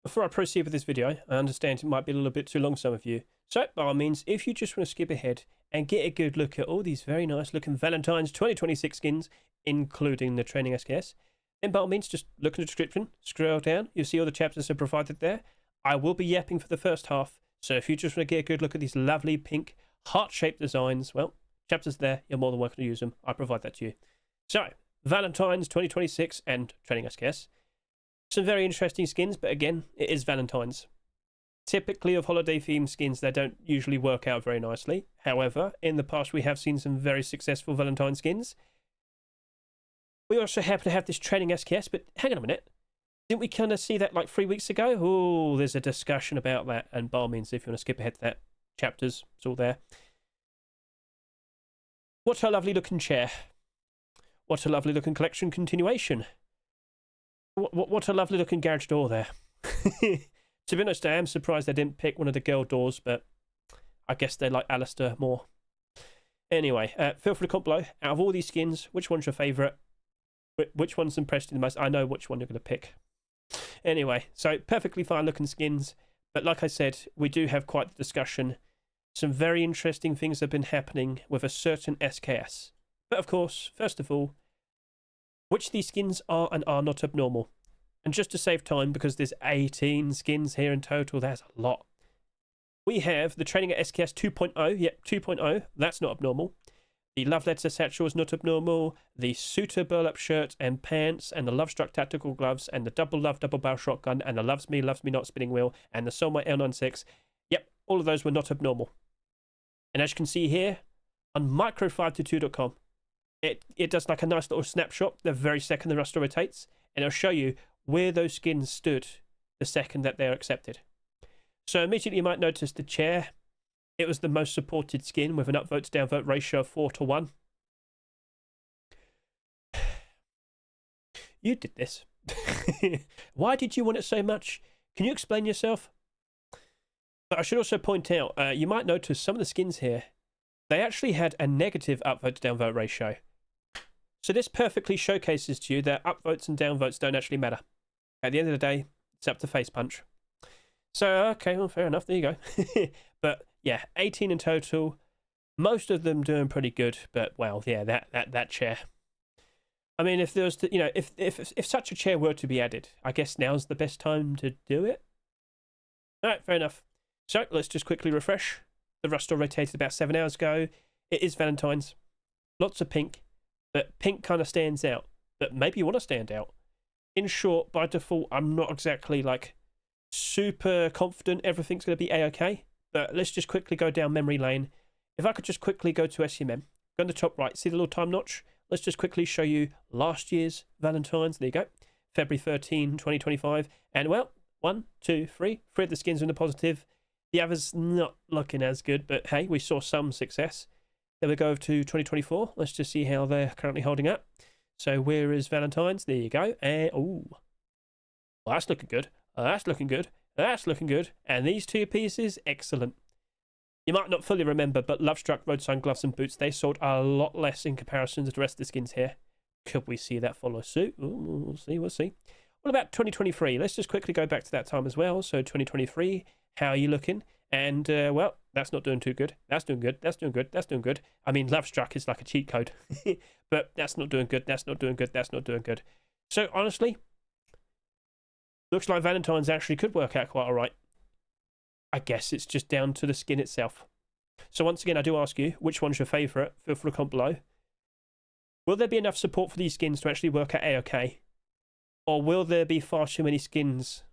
Before I proceed with this video, I understand it might be a little bit too long for some of you. So, by all means, if you just want to skip ahead and get a good look at all these very nice looking Valentine's 2026 skins, including the training SKS, then by all means, just look in the description, scroll down, you'll see all the chapters are provided there. I will be yapping for the first half, so if you just want to get a good look at these lovely pink heart-shaped designs, well, chapters there, you're more than welcome to use them. I provide that to you. So, Valentine's 2026 and training SKS. Some very interesting skins, but again, it is Valentine's. Typically of holiday themed skins, they don't usually work out very nicely. However, in the past we have seen some very successful Valentine skins. We also happen to have this training SKS, but hang on a minute. Didn't we kind of see that like 3 weeks ago? Oh, there's a discussion about that, and by all means, if you want to skip ahead to that, chapters, it's all there. What a lovely looking chair. What a lovely looking collection continuation. What a lovely looking garage door there. To be honest, I am surprised they didn't pick one of the girl doors, but I guess they like Alistair more. Anyway, feel free to comment below. Out of all these skins, which one's your favourite? Which one's impressed you the most? I know which one you're going to pick. Anyway, so perfectly fine looking skins. But like I said, we do have quite the discussion. Some very interesting things have been happening with a certain SKS. But of course, first of all, which of these skins are and are not abnormal. And just to save time, because there's 18 skins here in total, that's a lot. We have the Training at SKS 2.0, yep, 2.0, that's not abnormal. The Love Letter Satchel is not abnormal. The Suitor Burlap Shirt and Pants, and the Lovestruck Tactical Gloves, and the Double Love Double Barrel Shotgun, and the Loves Me Not Spinning Wheel, and the Soulmate L96. Yep, all of those were not abnormal. And as you can see here, on micro522.com, it does like a nice little snapshot the very second the roster rotates, and it'll show you where those skins stood the second that they're accepted. So immediately you might notice the chair. It was the most supported skin with an upvote to downvote ratio of 4-1. You did this. Why did you want it so much? Can you explain yourself? But I should also point out, you might notice some of the skins here, they actually had a negative upvote to downvote ratio. So this perfectly showcases to you that upvotes and downvotes don't actually matter. At the end of the day, it's up to face punch. So, okay, well, fair enough, there you go. But yeah, 18 in total. Most of them doing pretty good, but well, yeah, that chair. I mean, if there was, to, you know, if such a chair were to be added, I guess now's the best time to do it. All right, fair enough. So let's just quickly refresh. The roster rotated about 7 hours ago. It is Valentine's. Lots of pink, but pink kind of stands out. But maybe you want to stand out. In short, by default, I'm not exactly like super confident everything's going to be a-okay. But let's just quickly go down memory lane. If I could just quickly go to SCMM, go on the top right, see the little time notch? Let's just quickly show you last year's Valentine's. There you go. February 13, 2025. And well, 1, 2, 3. 3 of the skins are in the positive. The others not looking as good, but hey, we saw some success. Then we go to 2024. Let's just see how they're currently holding up. So where is Valentine's? There you go. And oh, well, that's looking good. That's looking good. That's looking good. And these two pieces, excellent. You might not fully remember, but Lovestruck Road Sign Gloves and Boots, they sold a lot less in comparison to the rest of the skins here. Could we see that follow suit? Ooh, we'll see, we'll see. What about 2023? Let's just quickly go back to that time as well. So 2023, how are you looking? And, well, that's not doing too good. That's doing good. That's doing good. That's doing good. I mean, Lovestruck is like a cheat code. But that's not doing good. That's not doing good. That's not doing good. So, honestly, looks like Valentine's actually could work out quite all right. I guess it's just down to the skin itself. So, once again, I do ask you, which one's your favourite? Feel free to comment below. Will there be enough support for these skins to actually work out a-okay? Or will there be far too many skins,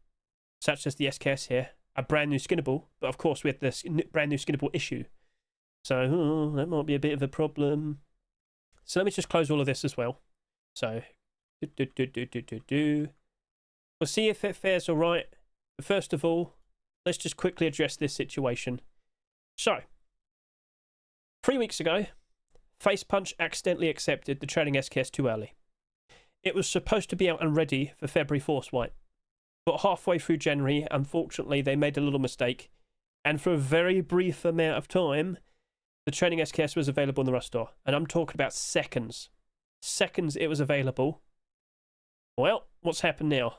such as the SKS here? A brand new Skinnable, but of course we had this brand new Skinnable issue. So that might be a bit of a problem. So let me just close all of this as well. So, we'll see if it fares all right. But first of all, let's just quickly address this situation. So, 3 weeks ago, Face Punch accidentally accepted the Training SKS too early. It was supposed to be out and ready for February Force White. But halfway through January, unfortunately, they made a little mistake. And for a very brief amount of time, the Training SKS was available in the roster. And I'm talking about seconds. Seconds it was available. Well, what's happened now?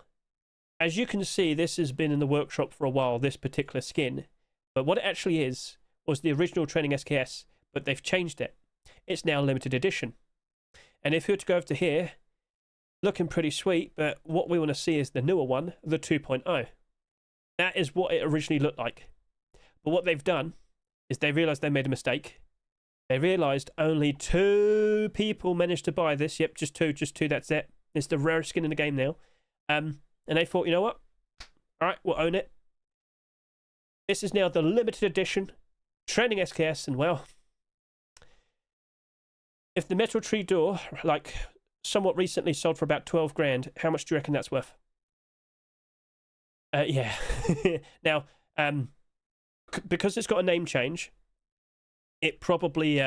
As you can see, this has been in the workshop for a while, this particular skin. But what it actually is was the original training SKS, but they've changed it. It's now limited edition. And if you were to go over to here, looking pretty sweet, but what we want to see is the newer one, the 2.0. That is what it originally looked like. But what they've done is they realized they made a mistake. They realized only 2 people managed to buy this. Yep, just two, that's it. It's the rarest skin in the game now. And they thought, you know what? All right, we'll own it. This is now the limited edition training SKS, and well, if the metal tree door, like somewhat recently sold for about 12 grand, how much do you reckon that's worth? Yeah. Now, because it's got a name change, it probably,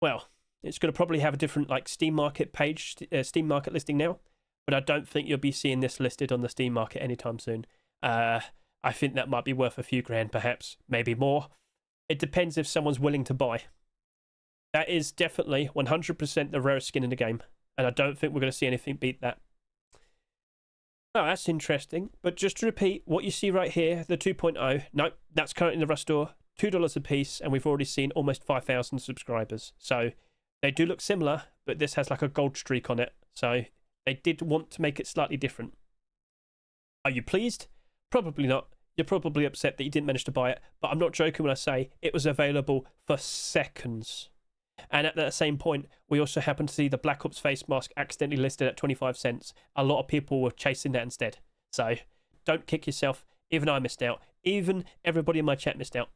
well, it's going to probably have a different like Steam Market page, Steam Market listing now, but I don't think you'll be seeing this listed on the Steam Market anytime soon. I think that might be worth a few grand, perhaps, maybe more. It depends if someone's willing to buy. That is definitely 100% the rarest skin in the game, and I don't think we're going to see anything beat that. Oh, that's interesting. But just to repeat, what you see right here, the 2.0, no, that's currently in the Rust store, $2 a piece, and we've already seen almost 5,000 subscribers. So they do look similar, but this has like a gold streak on it. So they did want to make it slightly different. Are you pleased? Probably not. You're probably upset that you didn't manage to buy it, but I'm not joking when I say it was available for seconds. And at that same point, we also happened to see the Black Ops face mask accidentally listed at 25 cents. A lot of people were chasing that instead. So don't kick yourself. Even I missed out. Even everybody in my chat missed out.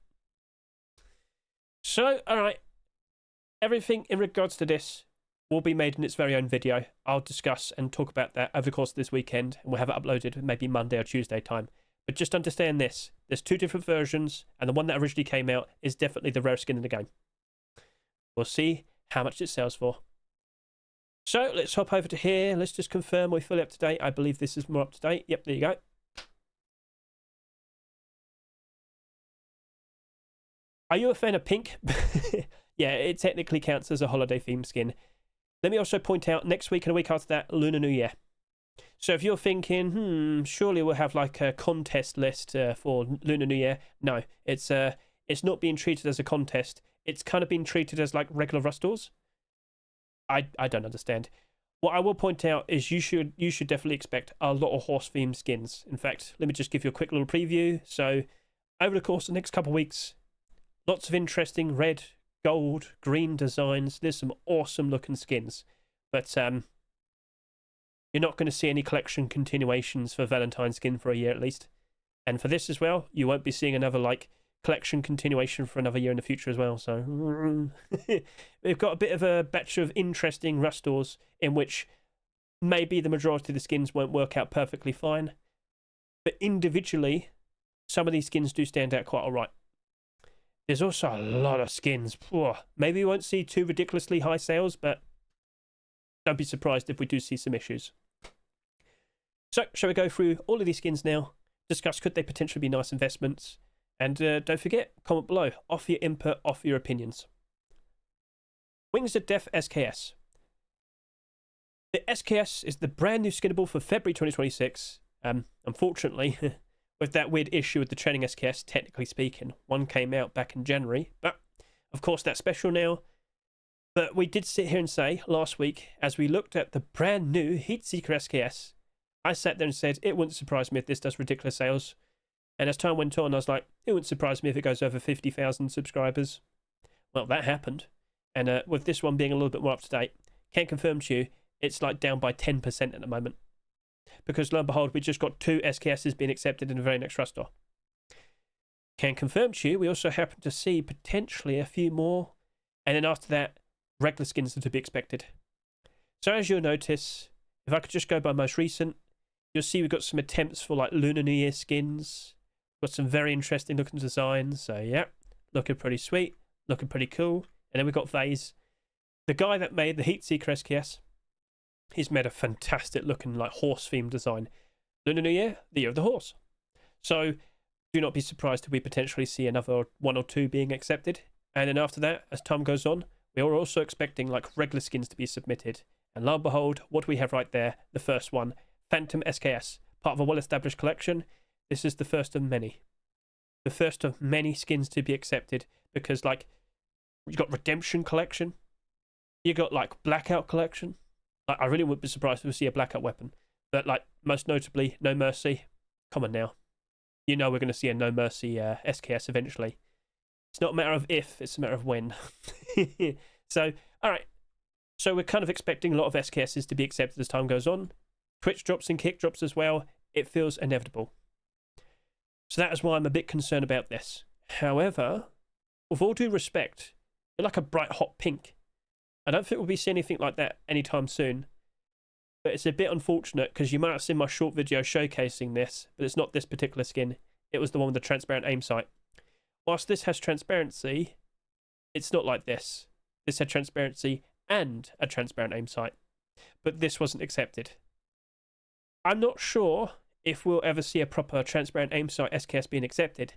So, all right. Everything in regards to this will be made in its very own video. I'll discuss and talk about that over the course of this weekend, and we'll have it uploaded maybe Monday or Tuesday time. But just understand this. There's 2 different versions, and the one that originally came out is definitely the rarest skin in the game. We'll see how much it sells for. So let's hop over to here. Let's just confirm we're fully up to date. I believe this is more up to date. Yep, there you go. Are you a fan of pink? Yeah, it technically counts as a holiday themed skin. Let me also point out, next week and a week after that, Lunar New Year. So if you're thinking, surely we'll have like a contest list for Lunar New Year. No, it's not being treated as a contest. It's kind of being treated as like regular Rust stores. I don't understand. What I will point out is you should definitely expect a lot of horse themed skins. In fact, let me just give you a quick little preview. So over the course of the next couple of weeks, lots of interesting red, gold, green designs. There's some awesome looking skins. But you're not going to see any collection continuations for Valentine skin for a year at least. And for this as well, you won't be seeing another like collection continuation for another year in the future as well. So we've got a bit of a batch of interesting Rust stores in which maybe the majority of the skins won't work out perfectly fine. But individually, some of these skins do stand out quite all right. There's also a lot of skins. Maybe we won't see too ridiculously high sales, but don't be surprised if we do see some issues. So, shall we go through all of these skins now? Discuss could they potentially be nice investments? And don't forget, comment below. Offer your input, offer your opinions. Wings of Death SKS. The SKS is the brand new skinnable for February 2026. Unfortunately, with that weird issue with the training SKS, technically speaking, one came out back in January. But, of course, that's special now. But we did sit here and say last week, as we looked at the brand new Heatseeker SKS, I sat there and said, it wouldn't surprise me if this does ridiculous sales. And as time went on, I was like, it wouldn't surprise me if it goes over 50,000 subscribers. Well, that happened. And with this one being a little bit more up to date, can confirm to you, it's like down by 10% at the moment. Because lo and behold, we just got 2 SKSs being accepted in the very next Rust store. Can confirm to you, we also happen to see potentially a few more. And then after that, regular skins are to be expected. So as you'll notice, if I could just go by most recent, you'll see we've got some attempts for like Lunar New Year skins. Got some very interesting looking designs. So yeah, looking pretty sweet, looking pretty cool. And then we've got Vase. The guy that made the Heatseeker SKS, he's made a fantastic looking like horse themed design. Lunar New Year, the year of the horse. So do not be surprised if we potentially see another 1 or 2 being accepted. And then after that, as time goes on, we are also expecting like regular skins to be submitted. And lo and behold, what we have right there, the first one, Phantom SKS, part of a well-established collection. This is the first of many. The first of many skins to be accepted, because, like, you got Redemption Collection, you got, like, Blackout Collection. Like, I really wouldn't be surprised if we see a Blackout weapon. But, like, most notably, No Mercy. Come on now. You know we're going to see a No Mercy SKS eventually. It's not a matter of if, it's a matter of when. So, alright. So we're kind of expecting a lot of SKSs to be accepted as time goes on. Twitch drops and kick drops as well. It feels inevitable. So that is why I'm a bit concerned about this. However, with all due respect, you're like a bright hot pink. I don't think we'll be seeing anything like that anytime soon. But it's a bit unfortunate, because you might have seen my short video showcasing this, but it's not this particular skin. It was the one with the transparent aim sight. Whilst this has transparency, it's not like this. This had transparency and a transparent aim sight. But this wasn't accepted. I'm not sure if we'll ever see a proper transparent aim sight SKS being accepted,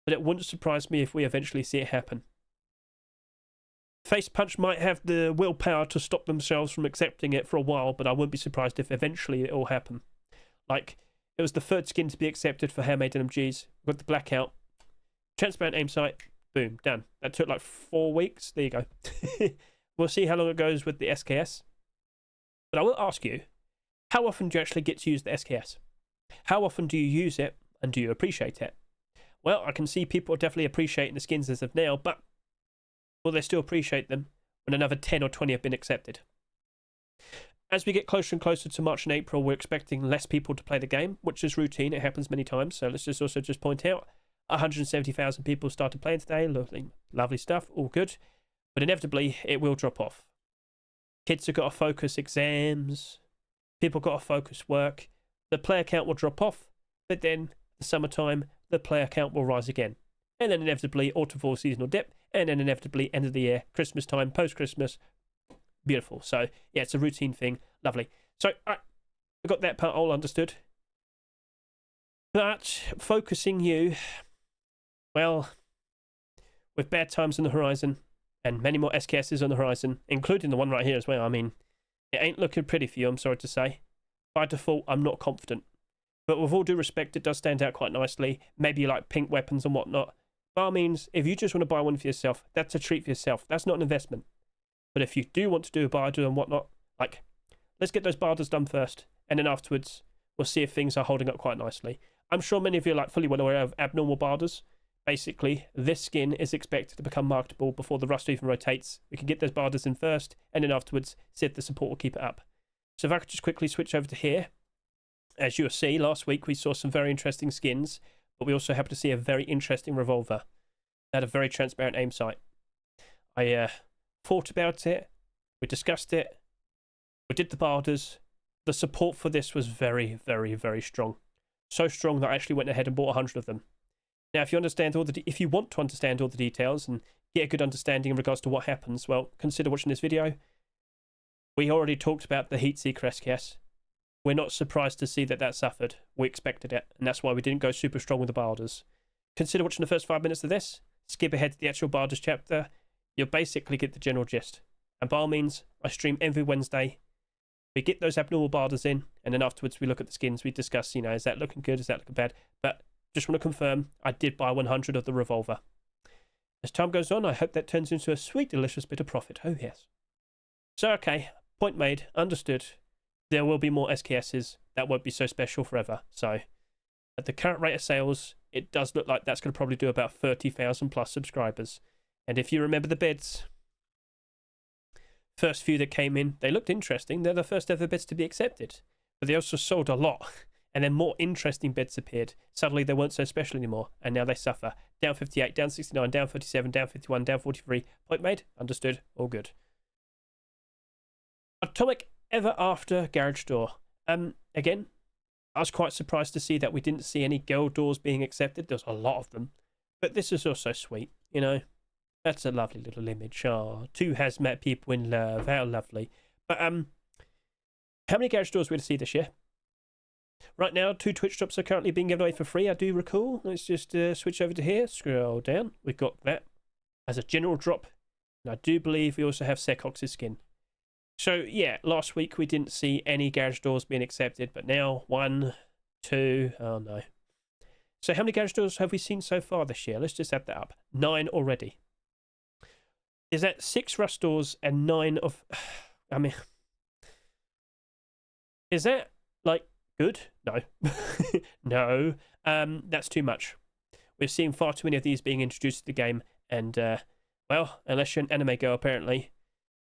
but it wouldn't surprise me if we eventually see it happen. Face Punch might have the willpower to stop themselves from accepting it for a while, but I wouldn't be surprised if eventually it will happen. Like, it was the third skin to be accepted for Handmade NMGs. We've got the Blackout. Transparent aim sight. Boom. Done. That took like 4 weeks. There you go. We'll see how long it goes with the SKS. But I will ask you, how often do you actually get to use the SKS? How often do you use it, and do you appreciate it? Well, I can see people are definitely appreciating the skins as of now, but will they still appreciate them when another 10 or 20 have been accepted? As we get closer and closer to March and April, we're expecting less people to play the game, which is routine. It happens many times. So let's just also point out 170,000 people started playing today. Lovely stuff. All good. But inevitably, it will drop off. Kids have got to focus exams. People got to focus work. The player count will drop off. But then, the summertime, the player count will rise again. And then inevitably, autumn fall seasonal dip. And then inevitably, end of the year, Christmas time, post-Christmas. Beautiful. So, yeah, it's a routine thing. Lovely. So, I got that part all understood. But focusing you, well, with bad times on the horizon and many more SKSs on the horizon, including the one right here as well, I mean, it ain't looking pretty for you, I'm sorry to say. By default, I'm not confident. But with all due respect, it does stand out quite nicely. Maybe you like pink weapons and whatnot. By all means, if you just want to buy one for yourself, that's a treat for yourself. That's not an investment. But if you do want to do a barter and whatnot, like, let's get those barters done first. And then afterwards, we'll see if things are holding up quite nicely. I'm sure many of you are like fully well aware of abnormal barters. Basically, this skin is expected to become marketable before the rust even rotates. We can get those barters in first, and then afterwards, see if the support will keep it up. So if I could just quickly switch over to here. As you'll see, last week we saw some very interesting skins, but we also happened to see a very interesting revolver. That had a very transparent aim sight. I thought about it, we discussed it, we did the barters. The support for this was very, very, very strong. So strong that I actually went ahead and bought 100 of them. Now, if you want to understand all the details and get a good understanding in regards to what happens, well, consider watching this video. We already talked about the Heatseeker SKS. We're not surprised to see that suffered. We expected it, and that's why we didn't go super strong with the barders. Consider watching the first 5 minutes of this. Skip ahead to the actual barders chapter. You'll basically get the general gist. And by all means, I stream every Wednesday. We get those abnormal barders in, and then afterwards we look at the skins. We discuss, is that looking good? Is that looking bad? But just want to confirm, I did buy 100 of the revolver. As time goes on, I hope that turns into a sweet, delicious bit of profit. Oh, yes. So, okay, point made, understood. There will be more SKSs. That won't be so special forever. So, at the current rate of sales, it does look like that's going to probably do about 30,000 plus subscribers. And if you remember the bids, first few that came in, they looked interesting. They're the first ever bids to be accepted. But they also sold a lot. And then more interesting bids appeared. Suddenly they weren't so special anymore. And now they suffer. Down 58, down 69, down 37, down 51, down 43. Point made. Understood. All good. Atomic Ever After Garage Door. Again, I was quite surprised to see that we didn't see any girl doors being accepted. There's a lot of them. But this is also sweet, That's a lovely little image. Oh, 2 hazmat people in love. How lovely. But how many garage doors are we going to see this year? Right now, 2 Twitch drops are currently being given away for free, I do recall. Let's just switch over to here. Scroll down. We've got that as a general drop. And I do believe we also have Secox's skin. So, yeah, last week we didn't see any garage doors being accepted, but now 1, 2. Oh no. So how many garage doors have we seen so far this year? Let's just add that up. 9 already. Is that 6 rust doors and 9 of... I mean... Is that, like, good? No. No. That's too much. We're seeing far too many of these being introduced to the game, and, well, unless you're an anime girl, apparently,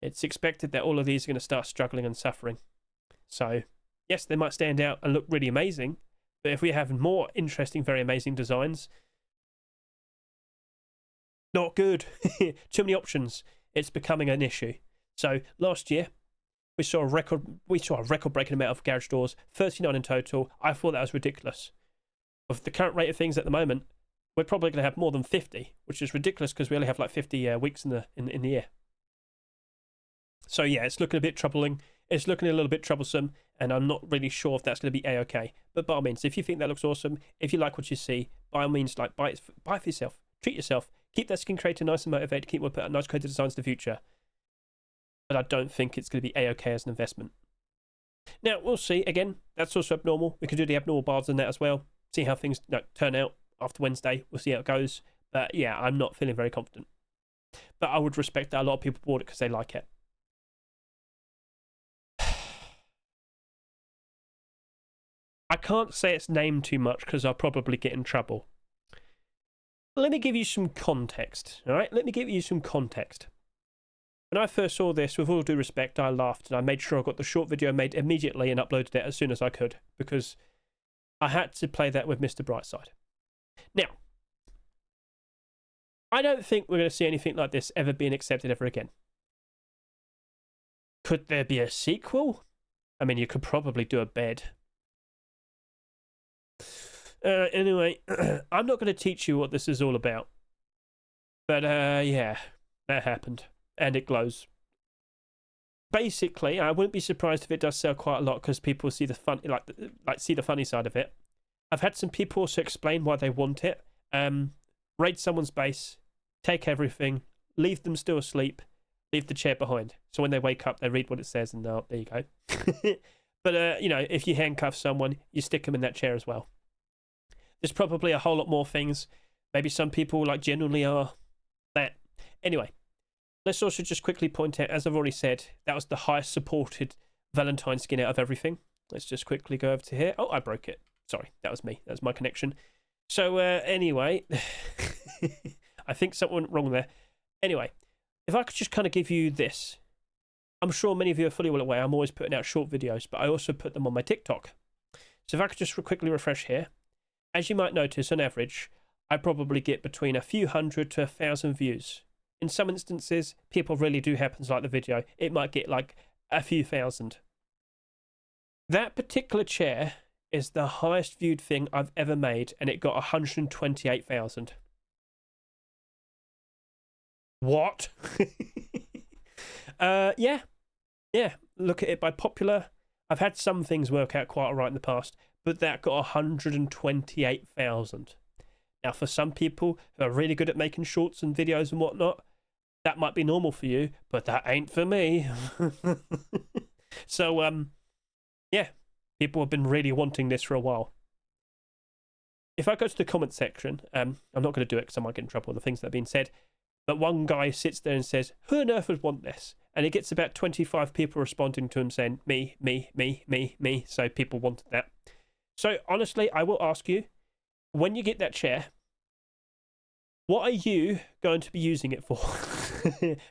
it's expected that all of these are going to start struggling and suffering. So, yes, they might stand out and look really amazing, but if we have more interesting, very amazing designs, not good. Too many options. It's becoming an issue. So, last year, we saw a record-breaking amount of garage doors, 39 in total. I thought that was ridiculous. With the current rate of things at the moment, we're probably going to have more than 50, which is ridiculous because we only have like 50 weeks in the year. So yeah, it's looking a bit troubling. It's looking a little bit troublesome, and I'm not really sure if that's going to be a-okay. But by all means, if you think that looks awesome, if you like what you see, by all means, like buy for yourself, treat yourself, keep that skin creator nice and motivated, keep putting out nice creative designs in the future. But I don't think it's going to be a-okay as an investment. Now, we'll see. Again, that's also abnormal. We can do the abnormal bars in that as well. See how things turn out after Wednesday. We'll see how it goes. But yeah, I'm not feeling very confident. But I would respect that a lot of people bought it because they like it. I can't say its name too much because I'll probably get in trouble. Let me give you some context. All right? Let me give you some context. When I first saw this, with all due respect, I laughed and I made sure I got the short video made immediately and uploaded it as soon as I could because I had to play that with Mr. Brightside. Now, I don't think we're going to see anything like this ever being accepted ever again. Could there be a sequel? I mean, you could probably do a bed. Anyway, I'm not going to teach you what this is all about. But, yeah, that happened. And it glows. Basically, I wouldn't be surprised if it does sell quite a lot because people see the fun, like see the funny side of it. I've had some people also explain why they want it. Raid someone's base, take everything, leave them still asleep, leave the chair behind. So when they wake up, they read what it says, and there you go. But you know, if you handcuff someone, you stick them in that chair as well. There's probably a whole lot more things. Maybe some people like genuinely are that. Anyway. Let's also just quickly point out, as I've already said, that was the highest supported Valentine skin out of everything. Let's just quickly go over to here. Oh, I broke it. Sorry, that was me. That was my connection. So, anyway, I think something went wrong there. Anyway, if I could just kind of give you this. I'm sure many of you are fully well aware I'm always putting out short videos, but I also put them on my TikTok. So if I could just quickly refresh here. As you might notice, on average, I probably get between a few hundred to 1,000 views. In some instances, people really do happen to like the video. It might get like a few thousand. That particular chair is the highest viewed thing I've ever made, and it got 128,000. What? Yeah. Look at it by popular. I've had some things work out quite all right in the past, but that got 128,000. Now, for some people who are really good at making shorts and videos and whatnot, that might be normal for you, but that ain't for me. So, yeah, people have been really wanting this for a while. If I go to the comment section, I'm not going to do it because I might get in trouble with the things that have been said, but one guy sits there and says, who on earth would want this? And he gets about 25 people responding to him saying, me. So people wanted that. So, honestly, I will ask you, when you get that chair, what are you going to be using it for?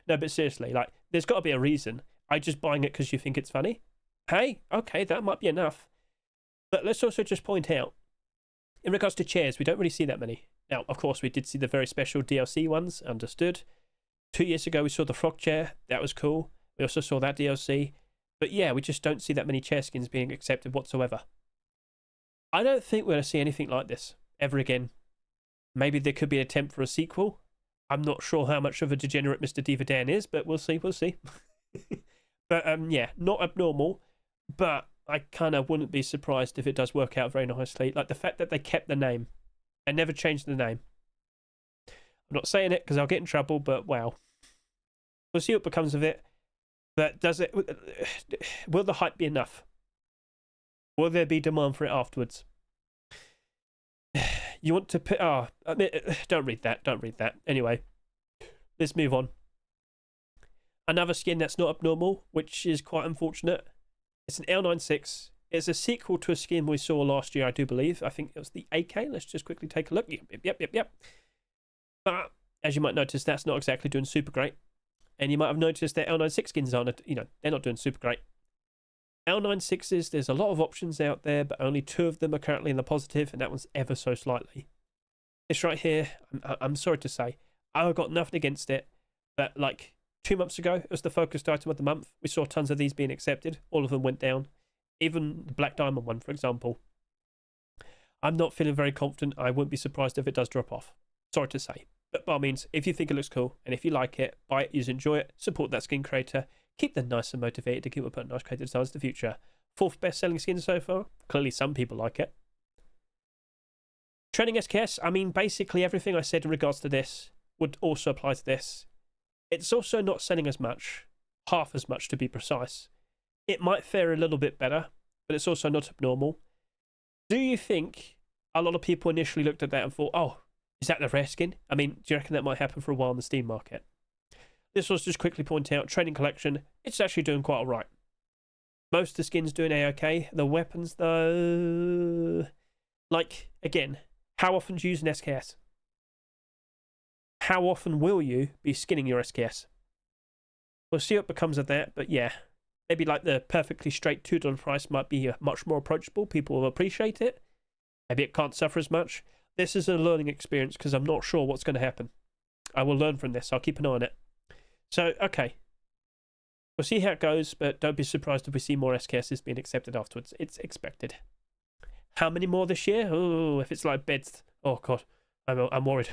No, but seriously, like, there's got to be a reason. Are you just buying it because you think it's funny? Hey, okay, that might be enough. But let's also just point out, in regards to chairs, we don't really see that many. Now, of course, we did see the very special DLC ones, understood. 2 years ago, we saw the frog chair. That was cool. We also saw that DLC. But yeah, we just don't see that many chair skins being accepted whatsoever. I don't think we're going to see anything like this ever again. Maybe there could be an attempt for a sequel. I'm not sure how much of a degenerate Mr. Diva Dan is, but we'll see. But yeah, not abnormal, but I kind of wouldn't be surprised if it does work out very nicely. Like the fact that they kept the name and never changed the name. I'm not saying it because I'll get in trouble, but wow. We'll see what becomes of it. But does it? Will the hype be enough? Will there be demand for it afterwards? You want to put... Oh, don't read that. Don't read that. Anyway, let's move on. Another skin that's not abnormal, which is quite unfortunate. It's an L96. It's a sequel to a skin we saw last year, I do believe. I think it was the AK. Let's just quickly take a look. Yep. But as you might notice, that's not exactly doing super great. And you might have noticed that L96 skins aren't, they're not doing super great. L96s, there's a lot of options out there, but only 2 of them are currently in the positive, and that one's ever so slightly. This right here, I'm sorry to say, I've got nothing against it, but like 2 months ago, it was the focused item of the month. We saw tons of these being accepted. All of them went down. Even the Black Diamond one, for example. I'm not feeling very confident. I wouldn't be surprised if it does drop off. Sorry to say. But by all means, if you think it looks cool, and if you like it, buy it, use it, enjoy it, support that skin creator, keep them nice and motivated to keep putting nice creative designs in the future. 4th best-selling skin so far. Clearly some people like it. Trending SKS, I mean, basically everything I said in regards to this would also apply to this. It's also not selling as much, half as much to be precise. It might fare a little bit better, but it's also not abnormal. Do you think a lot of people initially looked at that and thought, oh, is that the rare skin? I mean, do you reckon that might happen for a while in the Steam market? This was just quickly point out, trading collection, it's actually doing quite alright. Most of the skins doing A-okay. The weapons, though... Like, again, how often do you use an SKS? How often will you be skinning your SKS? We'll see what becomes of that, but yeah. Maybe like the perfectly straight $2 price might be much more approachable. People will appreciate it. Maybe it can't suffer as much. This is a learning experience because I'm not sure what's going to happen. I will learn from this. I'll keep an eye on it. So, okay. We'll see how it goes, but don't be surprised if we see more SKSs being accepted afterwards. It's expected. How many more this year? Oh, if it's like beds. Oh, God. I'm worried.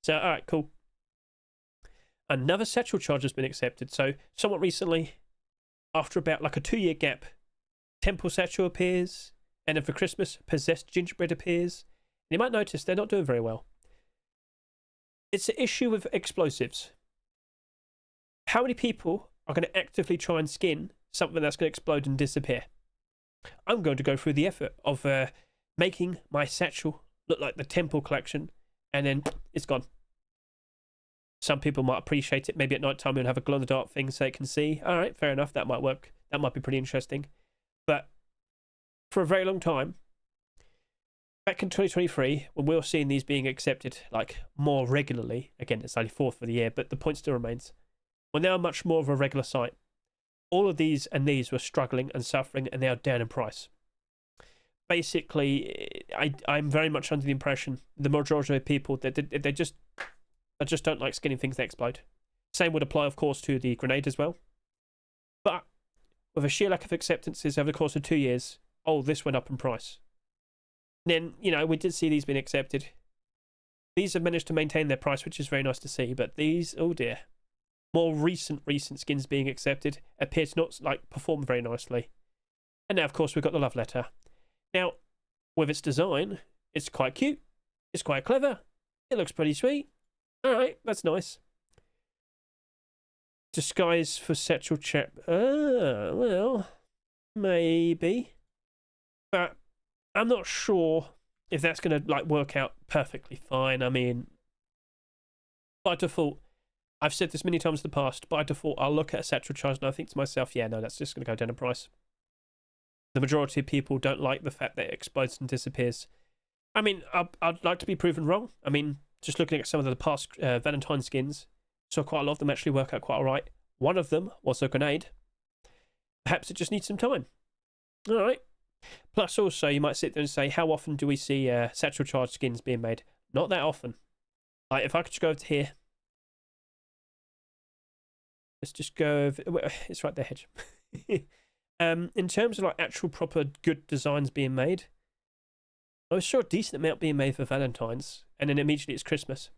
So, all right, cool. Another satchel charge has been accepted. So, somewhat recently, after about like a 2-year gap, Temple Satchel appears, and then for Christmas, Possessed Gingerbread appears. And you might notice they're not doing very well. It's an issue with explosives. How many people are going to actively try and skin something that's going to explode and disappear? I'm going to go through the effort of making my satchel look like the Temple collection, and then it's gone. Some people might appreciate it. Maybe at night time we'll have a glow-in-the-dark thing so it can see. All right, fair enough. That might work. That might be pretty interesting. But for a very long time, back in 2023, when we were seeing these being accepted like more regularly, again, it's only 4th for the year, but the point still remains. We're now much more of a regular sight. All of these and these were struggling and suffering, and they are down in price. Basically, I'm very much under the impression the majority of people that they just don't like skinning things that explode. Same would apply, of course, to the grenade as well. But with a sheer lack of acceptances over the course of 2 years, oh, this went up in price. Then, we did see these being accepted. These have managed to maintain their price, which is very nice to see. But these, oh dear, more recent skins being accepted appear to not perform very nicely. And now, of course, we've got the love letter. Now, with its design, it's quite cute. It's quite clever. It looks pretty sweet. All right, that's nice. Disguise for satchel chap. Well, maybe. But I'm not sure if that's going to work out perfectly fine. I mean, by default, I've said this many times in the past, by default, I'll look at a satchel charge and I think to myself, yeah, no, that's just going to go down in price. The majority of people don't like the fact that it explodes and disappears. I mean, I'd like to be proven wrong. I mean, just looking at some of the past Valentine skins, saw quite a lot of them actually work out quite alright. One of them was a grenade. Perhaps it just needs some time. Alright. Plus also, you might sit there and say, how often do we see satchel charge skins being made? Not that often. Like, if I could just go over to here. Let's just go over... It's right there, Hedge. In terms of actual proper good designs being made, I was sure a decent amount being made for Valentine's, and then immediately it's Christmas.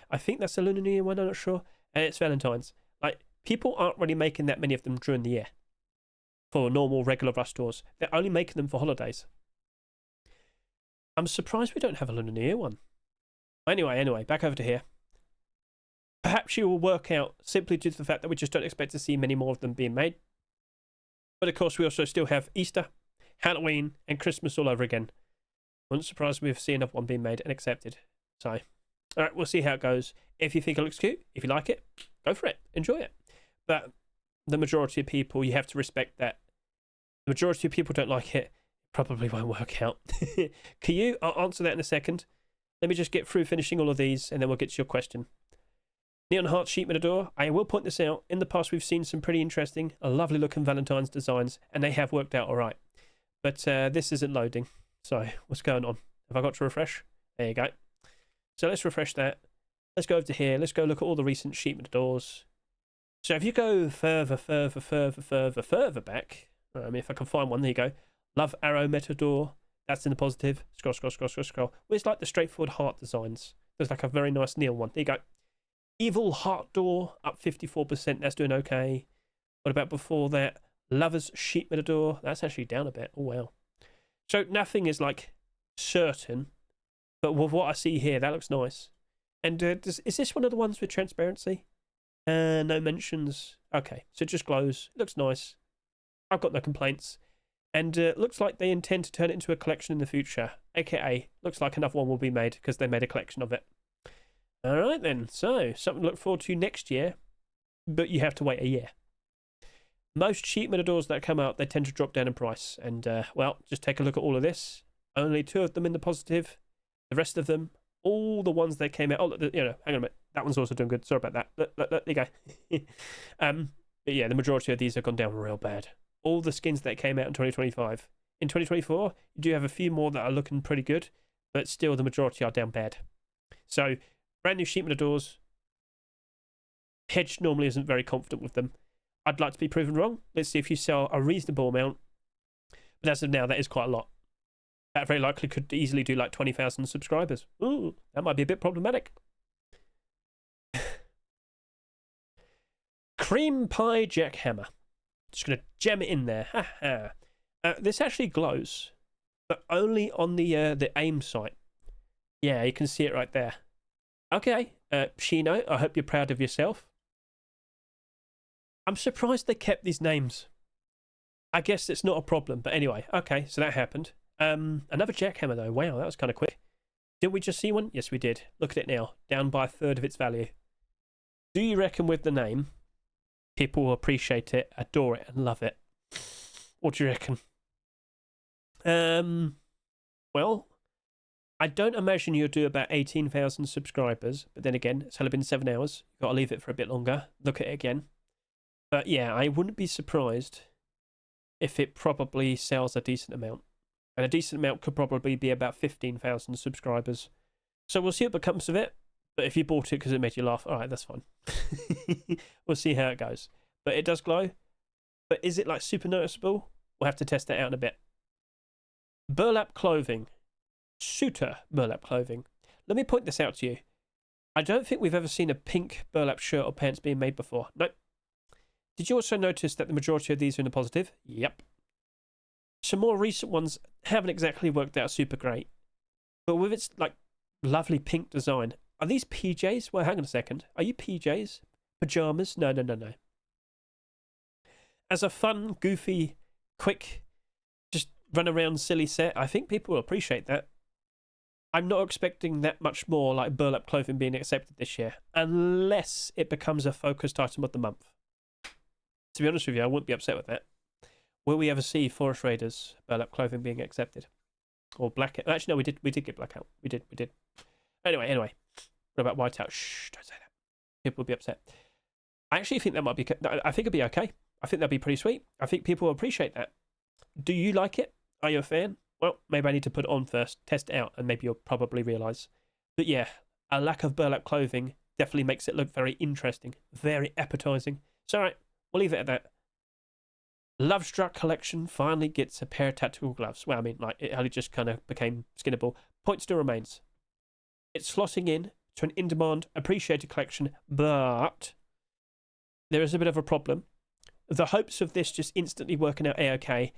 I think that's the Lunar New Year one, I'm not sure, and it's Valentine's. People aren't really making that many of them during the year for normal, regular rush stores. They're only making them for holidays. I'm surprised we don't have a Lunar New Year one. Anyway, back over to here. Perhaps you will work out simply due to the fact that we just don't expect to see many more of them being made. But of course, we also still have Easter, Halloween, and Christmas all over again. Wouldn't surprise me if we see another one being made and accepted. So, all right, we'll see how it goes. If you think it looks cute, if you like it, go for it. Enjoy it. But the majority of people, you have to respect that. The majority of people don't like it. Probably won't work out. Can you? I'll answer that in a second. Let me just get through finishing all of these, and then we'll get to your question. Neon Heart Sheep Matador. I will point this out. In the past, we've seen some pretty interesting, lovely looking Valentine's designs, and they have worked out all right. But this isn't loading. So what's going on? Have I got to refresh? There you go. So let's refresh that. Let's go over to here. Let's go look at all the recent Sheep Matadors. So if you go further back, if I can find one, there you go. Love Arrow Matador. That's in the positive. Scroll. Well, it's like the straightforward heart designs. There's like a very nice neon one. There you go. Evil Heart Door, up 54%. That's doing okay. What about before that? Lover's Sheep Matador. That's actually down a bit. Oh, wow. So nothing is like certain. But with what I see here, that looks nice. And is this one of the ones with transparency? No mentions. Okay, so it just glows. It looks nice. I've got no complaints. And it looks like they intend to turn it into a collection in the future. AKA, looks like another one will be made because they made a collection of it. All right then, so something to look forward to next year. But you have to wait a year. Most Sheep Matadors that come out, they tend to drop down in price. And, well, just take a look at all of this. Only 2 of them in the positive. The rest of them, all the ones that came out... Oh, hang on a minute. That one's also doing good. Sorry about that. There you go. But yeah, the majority of these have gone down real bad. All the skins that came out in 2025. In 2024, you do have a few more that are looking pretty good, but still the majority are down bad. So, brand new Sheep Matadors. Hedge normally isn't very confident with them. I'd like to be proven wrong. Let's see if you sell a reasonable amount. But as of now, that is quite a lot. That very likely could easily do like 20,000 subscribers. Ooh, that might be a bit problematic. Cream Pie Jackhammer. Just going to gem it in there. This actually glows, but only on the aim sight. Yeah, you can see it right there. Okay, Shino, I hope you're proud of yourself. I'm surprised they kept these names. I guess it's not a problem, but anyway. Okay, so that happened. Another Jackhammer though. Wow, that was kind of quick. Did we just see one? Yes, we did. Look at it now. Down by a third of its value. Do you reckon with the name, people will appreciate it, adore it, and love it? What do you reckon? Well, I don't imagine you'll do about 18,000 subscribers, but then again, it's only been 7 hours. You've got to leave it for a bit longer. Look at it again. But yeah, I wouldn't be surprised if it probably sells a decent amount. And a decent amount could probably be about 15,000 subscribers. So we'll see what becomes of it. But if you bought it because it made you laugh, all right, that's fine. We'll see how it goes. But it does glow. But is it like super noticeable? We'll have to test that out in a bit. Burlap clothing. Suitor burlap clothing. Let me point this out to you. I don't think we've ever seen a pink burlap shirt or pants being made before. Nope. Did you also notice that the majority of these are in the positive? Yep. Some more recent ones haven't exactly worked out super great. But with its like lovely pink design. Are these PJs? Well, hang on a second. Are you PJs? Pajamas? No. As a fun, goofy, quick, just run around silly set, I think people will appreciate that. I'm not expecting that much more like burlap clothing being accepted this year. Unless it becomes a focused item of the month. To be honest with you, I wouldn't be upset with that. Will we ever see Forest Raiders burlap clothing being accepted? Or blackout? Actually, no, we did get blackout. We did. Anyway. What about whiteout? Shh, don't say that. People will be upset. I actually think that might be... I think it'd be okay. I think that'd be pretty sweet. I think people will appreciate that. Do you like it? Are you a fan? Well, maybe I need to put it on first, test it out, and maybe you'll probably realise. But yeah, a lack of burlap clothing definitely makes it look very interesting, very appetising. So, alright, we'll leave it at that. Lovestruck collection finally gets a pair of tactical gloves. Well, I mean, like, it only just kind of became skinnable. Point still remains. It's slotting in to an in-demand, appreciated collection, but there is a bit of a problem. The hopes of this just instantly working out A-OK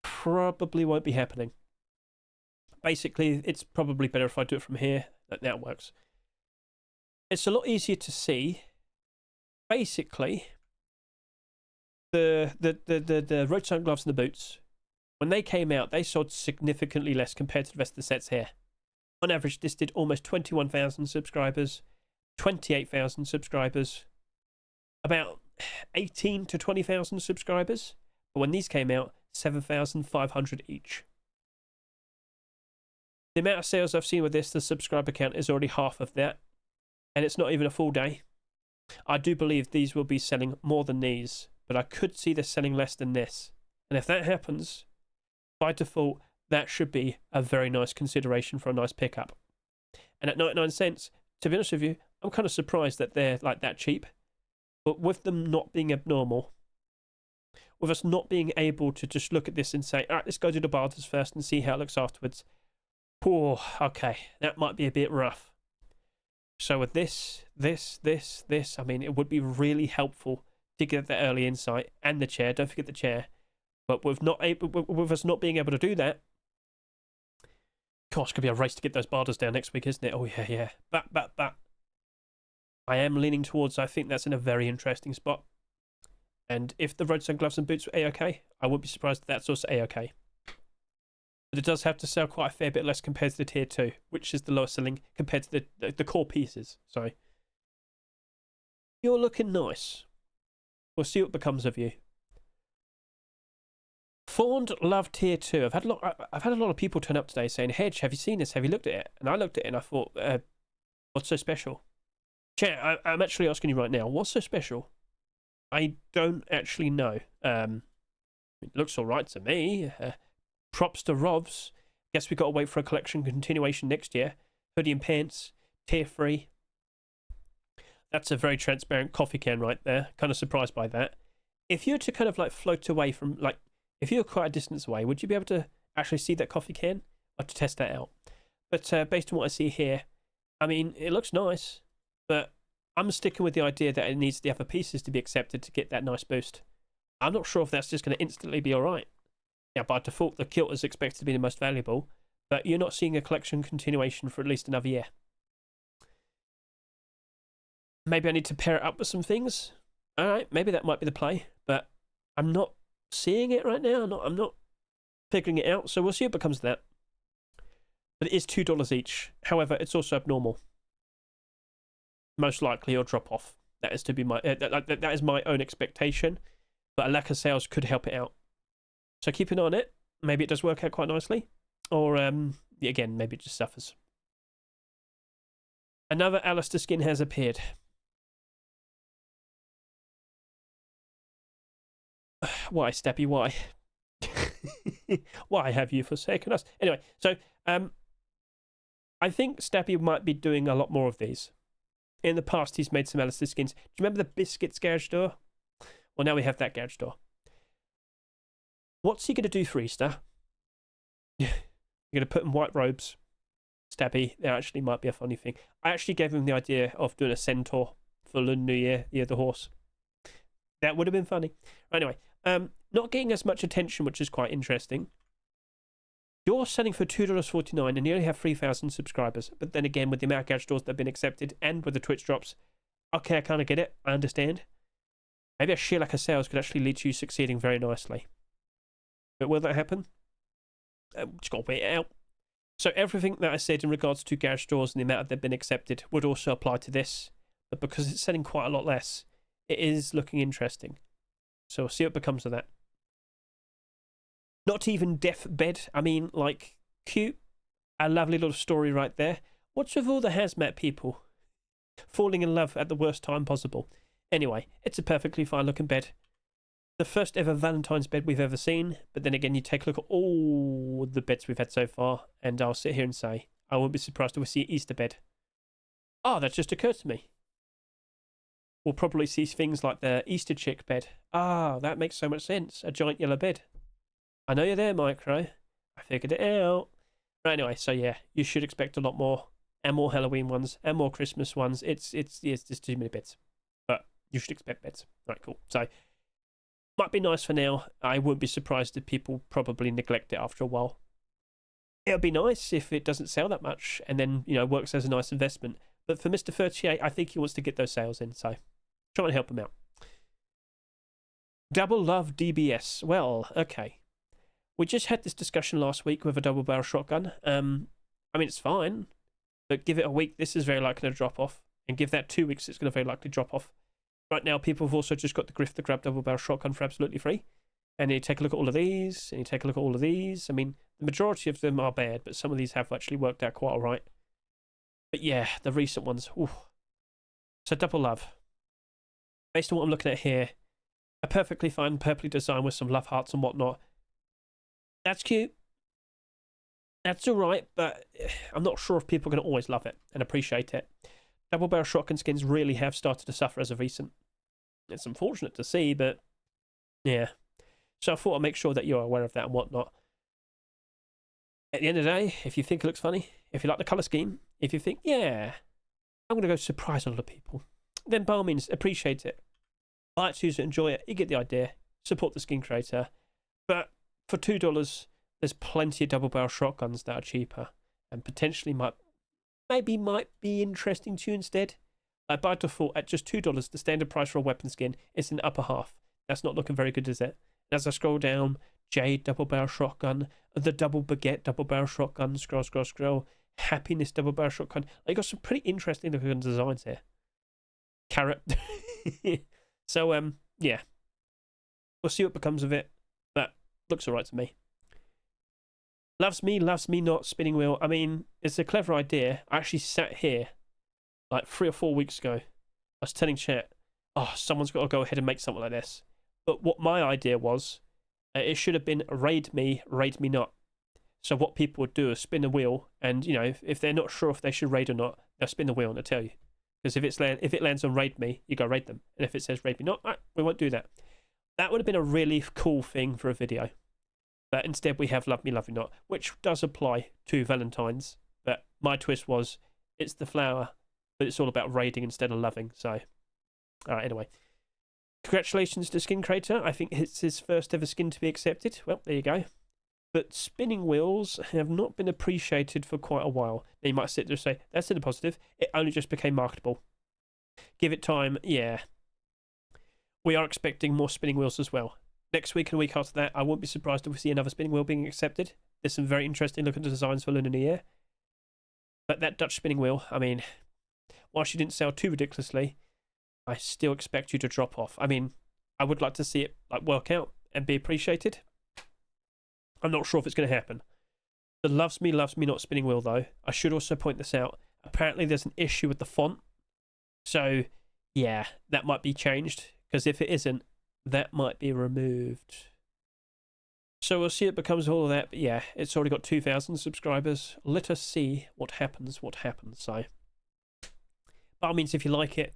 probably won't be happening. Basically, it's probably better if I do it from here. That works. It's a lot easier to see. Basically, the road sign gloves and the boots When they came out, they sold significantly less compared to the rest of the sets here. On average, this did almost 21,000 subscribers, 28,000 subscribers, about 18 to 20,000 subscribers. But when these came out, 7,500 each. The amount of sales I've seen with this, the subscriber count is already half of that. And it's not even a full day. I do believe these will be selling more than these, but I could see this selling less than this. And if that happens, by default, that should be a very nice consideration for a nice pickup. And at 99 cents, to be honest with you, I'm kind of surprised that they're like that cheap. But with them not being abnormal, with us not being able to just look at this and say, all right, let's go to the barters first and see how it looks afterwards. Oh, okay, that might be a bit rough. So with this, I mean, it would be really helpful to get the early insight and the chair. Don't forget the chair. But with us not being able to do that, gosh, it's going to be a race to get those barters down next week, isn't it? Oh, yeah. But. I am leaning towards, I think that's in a very interesting spot. And if the road sun gloves and boots were A-OK, I wouldn't be surprised if that's also A-OK. But it does have to sell quite a fair bit less compared to the tier 2, which is the lowest selling compared to the core pieces. So you're looking nice. We'll see what becomes of you. Thorned love tier 2. I've had a lot of people turn up today saying, Hedge, have you seen this? Have you looked at it? And I looked at it and I thought, what's so special? Chat, I'm actually asking you right now, what's so special? I don't actually know. It looks all right to me. Props to Robs. Guess we got to wait for a collection continuation next year. Hoodie and pants, tier 3. That's a very transparent coffee can right there. Kind of surprised by that. If you were to kind of like float away from, like, if you were quite a distance away, would you be able to actually see that coffee can? Or to test that out? But based on what I see here, I mean, it looks nice. But I'm sticking with the idea that it needs the other pieces to be accepted to get that nice boost. I'm not sure if that's just going to instantly be alright. Now, by default, the kilt is expected to be the most valuable, but you're not seeing a collection continuation for at least another year. Maybe I need to pair it up with some things. Alright, maybe that might be the play, but I'm not seeing it right now. I'm not figuring it out, so we'll see what becomes of that. But it is $2 each. However, it's also abnormal. Most likely it'll drop off. That is to be my that is my own expectation, but a lack of sales could help it out. So keep an eye on it. Maybe it does work out quite nicely, or again, maybe it just suffers. Another Alistair skin has appeared. Why, Steppy? Why? Why have you forsaken us? Anyway, so I think Steppy might be doing a lot more of these. In the past, he's made some Alistair skins. Do you remember the Biscuits garage door? Well, now we have that garage door. What's he going to do for Easter? You're going to put in white robes. Stabby, that actually might be a funny thing. I actually gave him the idea of doing a centaur for Lunar New Year, the horse. That would have been funny. Anyway, not getting as much attention, which is quite interesting. You're selling for $2.49 and you only have 3,000 subscribers. But then again, with the amount of garage doors that have been accepted and with the Twitch drops, okay, I kind of get it. I understand. Maybe a sheer lack of sales could actually lead to you succeeding very nicely. But will that happen? Just got to wait it out. So everything that I said in regards to garage doors and the amount that have been accepted would also apply to this. But because it's selling quite a lot less, it is looking interesting. So we'll see what becomes of that. Not even death bed. I mean, like, cute. A lovely little story right there. What's with all the hazmat people falling in love at the worst time possible? Anyway, it's a perfectly fine looking bed. The first ever Valentine's bed we've ever seen. But then again, you take a look at all the beds we've had so far, and I'll sit here and say, I won't be surprised if we see an Easter bed. Oh, that just occurred to me. We'll probably see things like the Easter chick bed. Ah, that makes so much sense. A giant yellow bed. I know you're there, Micro. I figured it out. But anyway, so yeah, you should expect a lot more. And more Halloween ones. And more Christmas ones. It's just too many beds. But you should expect beds. Right, cool. So, might be nice for now. I wouldn't be surprised if people probably neglect it after a while. It would be nice if it doesn't sell that much. And then, works as a nice investment. But for Mr. 38, I think he wants to get those sales in. So, try and help him out. Double Love DBS. Well, okay. We just had this discussion last week with a double barrel shotgun. I mean, it's fine, but give it a week, this is very likely to drop off. And give that 2 weeks, it's going to very likely drop off. Right now, people have also just got the Griff the Grab double barrel shotgun for absolutely free. And you take a look at all of these, and you take a look at all of these. I mean, the majority of them are bad, but some of these have actually worked out quite all right. But yeah, the recent ones, ooh. So double love. Based on what I'm looking at here, a perfectly fine, purpley design with some love hearts and whatnot. That's cute. That's all right, but I'm not sure if people are going to always love it and appreciate it. Double barrel shotgun skins really have started to suffer as of recent. It's unfortunate to see, but yeah. So I thought I'd make sure that you're aware of that and whatnot. At the end of the day, if you think it looks funny, if you like the colour scheme, if you think, yeah, I'm going to go surprise a lot of people, then by all means, appreciate it. Buy it, use it, enjoy it. You get the idea. Support the skin creator. But for $2, there's plenty of double barrel shotguns that are cheaper and potentially might be interesting to you instead. By default, at just $2, the standard price for a weapon skin is in the upper half. That's not looking very good, is it? As I scroll down, Jade double barrel shotgun, the double baguette double barrel shotgun, scroll, happiness double barrel shotgun. You got some pretty interesting looking designs here. Carrot. So yeah, we'll see what becomes of it. That looks alright to me. Loves me not spinning wheel. I mean, it's a clever idea. I actually sat here like 3 or 4 weeks ago. I was telling chat, oh, someone's got to go ahead and make something like this. But what my idea was, it should have been raid me not. So what people would do is spin the wheel, and you know, if they're not sure if they should raid or not, they'll spin the wheel and they'll tell you. Because if it lands on raid me, you go raid them, and if it says raid me not, we won't do that. That would have been a really cool thing for a video. But instead we have love me not, which does apply to Valentine's. But my twist was, it's the flower, but it's all about raiding instead of loving. So, alright, anyway. Congratulations to Skin Creator. I think it's his first ever skin to be accepted. Well, there you go. But spinning wheels have not been appreciated for quite a while. Now you might sit there and say, that's in a positive. It only just became marketable. Give it time, yeah. We are expecting more spinning wheels as well. Next week and a week after that, I won't be surprised if we see another spinning wheel being accepted. There's some very interesting looking designs for Lunar New Year. But that Dutch spinning wheel, I mean, whilst you didn't sell too ridiculously, I still expect you to drop off. I mean, I would like to see it like work out and be appreciated. I'm not sure if it's going to happen. The loves me not spinning wheel, though. I should also point this out. Apparently, there's an issue with the font. So, yeah, that might be changed. Because if it isn't, that might be removed. So we'll see what becomes of all of that. But yeah, it's already got 2,000 subscribers. Let us see what happens. So, by all means, if you like it,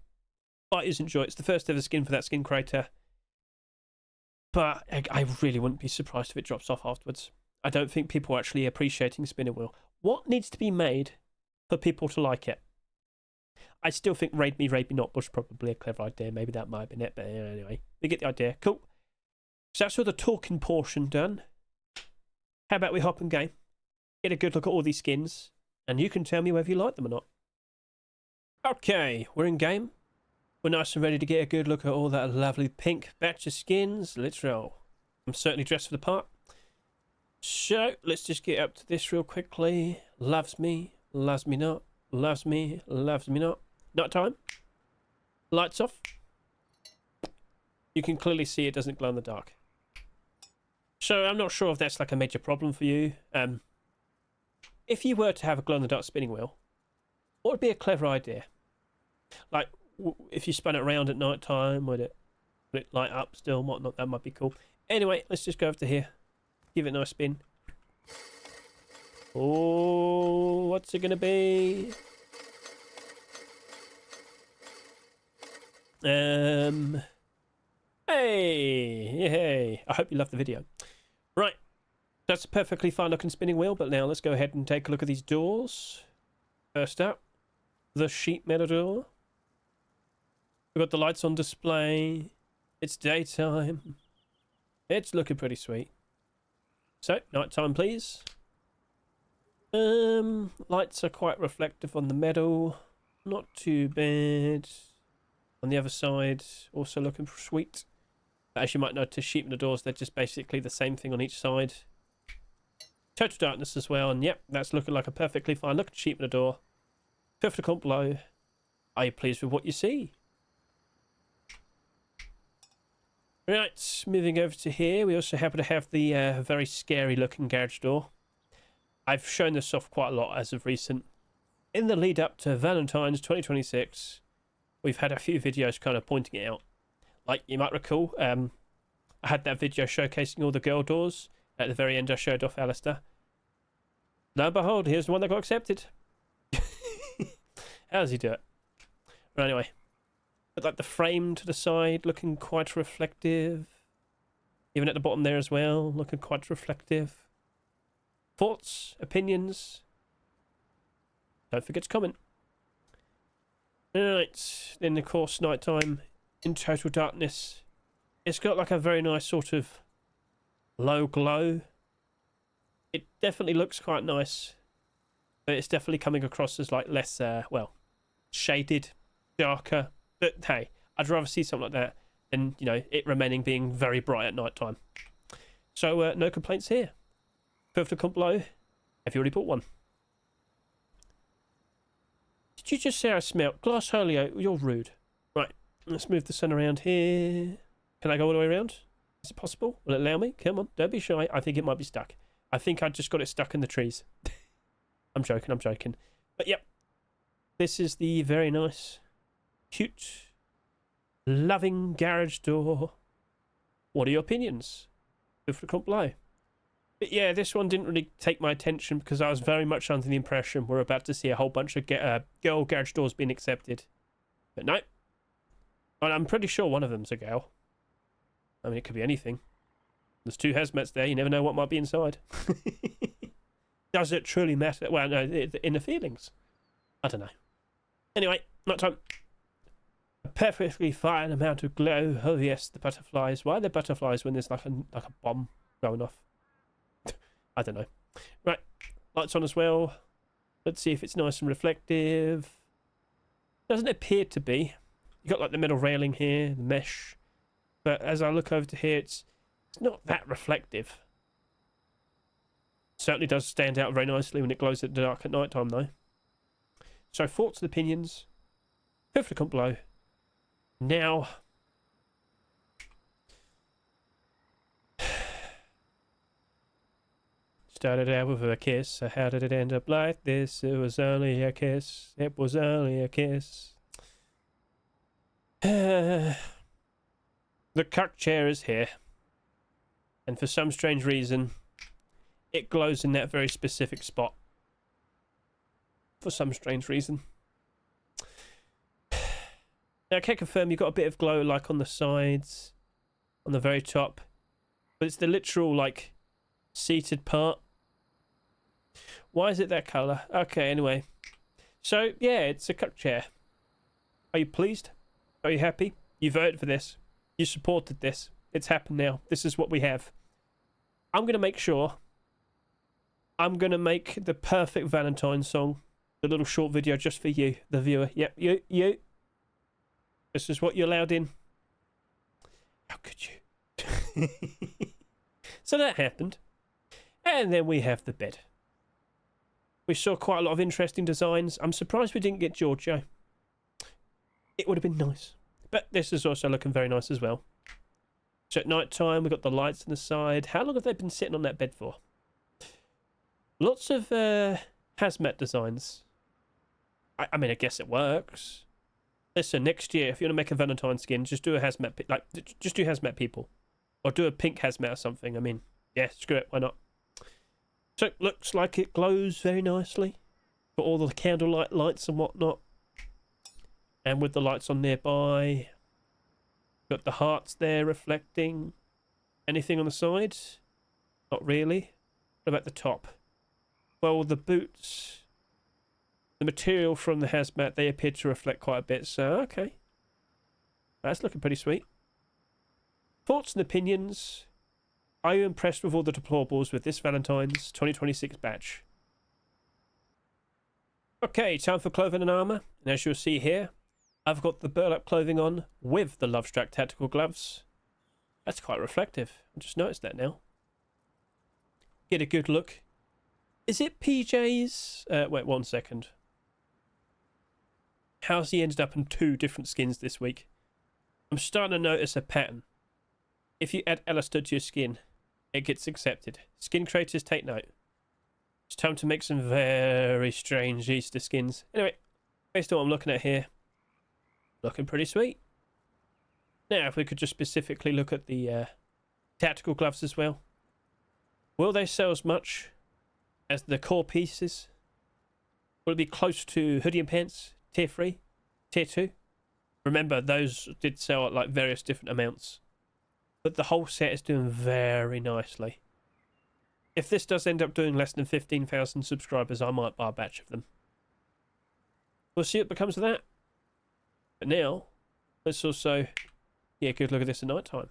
buy it, enjoy it. It's the first ever skin for that skin creator. But I really wouldn't be surprised if it drops off afterwards. I don't think people are actually appreciating spinning wheel. What needs to be made for people to like it? I still think raid me not was probably a clever idea. Maybe that might have been it, but anyway, you get the idea. Cool. So that's all the talking portion done. How about we hop in game, get a good look at all these skins, and you can tell me whether you like them or not. Okay, we're in game. We're nice and ready to get a good look at all that lovely pink batch of skins. Let's roll. I'm certainly dressed for the part. So, let's just get up to this real quickly. Loves me not. Loves me not. Night time. Lights off. You can clearly see it doesn't glow in the dark. So, I'm not sure if that's like a major problem for you. If you were to have a glow in the dark spinning wheel, what would be a clever idea? Like, if you spun it around at night time, would it light up still and whatnot? That might be cool. Anyway, let's just go over to here. Give it a nice spin. Oh, what's it going to be? Hey! I hope you loved the video. Right. That's a perfectly fine looking spinning wheel, but now let's go ahead and take a look at these doors. First up, the sheet metal door. We've got the lights on display. It's daytime. It's looking pretty sweet. So, nighttime, please. Lights are quite reflective on the metal. Not too bad. On the other side, also looking sweet. As you might notice, sheet metal doors, they're just basically the same thing on each side. Total darkness as well, and yep, that's looking like a perfectly fine looking sheep in the door. Fifth account below. Are you pleased with what you see? Right, moving over to here, we also happen to have the very scary looking garage door. I've shown this off quite a lot as of recent. In the lead up to Valentine's 2026, we've had a few videos kind of pointing it out. Like you might recall, I had that video showcasing all the girl doors. At the very end I showed off Alistair. Lo and behold, here's the one that got accepted. How does he do it? Well, anyway. But like the frame to the side looking quite reflective. Even at the bottom there as well, looking quite reflective. Thoughts, opinions? Don't forget to comment. Alright, then of course nighttime in total darkness. It's got like a very nice sort of low glow. It definitely looks quite nice. But it's definitely coming across as like less, well, shaded, darker. But hey, I'd rather see something like that than, you know, it remaining being very bright at night time. So, no complaints here. Further to comment below. Have you already bought one? Did you just say I smelt? Glass Holio, you're rude. Right, let's move the sun around here. Can I go all the way around? Is it possible? Will it allow me? Come on, don't be shy. I think it might be stuck. I think I just got it stuck in the trees. I'm joking. But yep, this is the very nice, cute, loving garage door. What are your opinions? Feel free to comment below. But yeah, this one didn't really take my attention because I was very much under the impression we're about to see a whole bunch of girl garage doors being accepted. But no. And I'm pretty sure one of them's a girl. I mean, it could be anything. There's two hazmats there. You never know what might be inside. Does it truly matter? Well, no, in the feelings. I don't know. Anyway, night time. A perfectly fine amount of glow. Oh yes, the butterflies. Why are there butterflies when there's like a bomb going off? I don't know. Right, lights on as well. Let's see if it's nice and reflective. Doesn't appear to be. You got like the metal railing here, the mesh. But as I look over to here, it's not that reflective. Certainly does stand out very nicely when it glows at the dark at night time, though. So thoughts and opinions. Feel free to comment below. Now. Started out with a kiss, so how did it end up like this? It was only a kiss, it was only a kiss. The cuck chair is here. And for some strange reason, it glows in that very specific spot. For some strange reason. Now I can confirm you've got a bit of glow like on the sides, on the very top. But it's the literal like seated part. Why is it that colour? Okay, anyway. So, yeah, it's a cuck chair. Are you pleased? Are you happy? You voted for this. You supported this. It's happened now. This is what we have. I'm going to make sure. I'm going to make the perfect Valentine song. The little short video just for you, the viewer. Yep, you. This is what you allowed in. How could you? So that happened. And then we have the bed. We saw quite a lot of interesting designs. I'm surprised we didn't get Giorgio. It would have been nice. But this is also looking very nice as well. So at night time, we've got the lights on the side. How long have they been sitting on that bed for? Lots of hazmat designs. I mean, I guess it works. Listen, next year, if you want to make a Valentine skin, just do a hazmat, just do hazmat people. Or do a pink hazmat or something. I mean, yeah, screw it, why not? So it looks like it glows very nicely. Got all the candlelight lights and whatnot. And with the lights on nearby. Got the hearts there reflecting. Anything on the sides? Not really. What about the top? Well, the boots, the material from the hazmat, they appear to reflect quite a bit. So, okay. That's looking pretty sweet. Thoughts and opinions. Are you impressed with all the deployables with this Valentine's 2026 batch? Okay, time for clothing and armor. And as you'll see here, I've got the burlap clothing on with the Lovestruck tactical gloves. That's quite reflective. I just noticed that now. Get a good look Is it PJ's? Wait 1 second. How's he ended up in 2 different skins this week? I'm starting to notice a pattern. If you add Alistair to your skin, it gets accepted. Skin creators, take note. It's time to make some very strange Easter skins. Anyway, based on what I'm looking at here, looking pretty sweet. Now, if we could just specifically look at the tactical gloves as well. Will they sell as much as the core pieces? Will it be close to hoodie and pants, tier 3, tier 2? Remember, those did sell at like various different amounts. But the whole set is doing very nicely. If this does end up doing less than 15,000 subscribers, I might buy a batch of them. We'll see what becomes of that. But now, let's also... Yeah, good look at this at night time.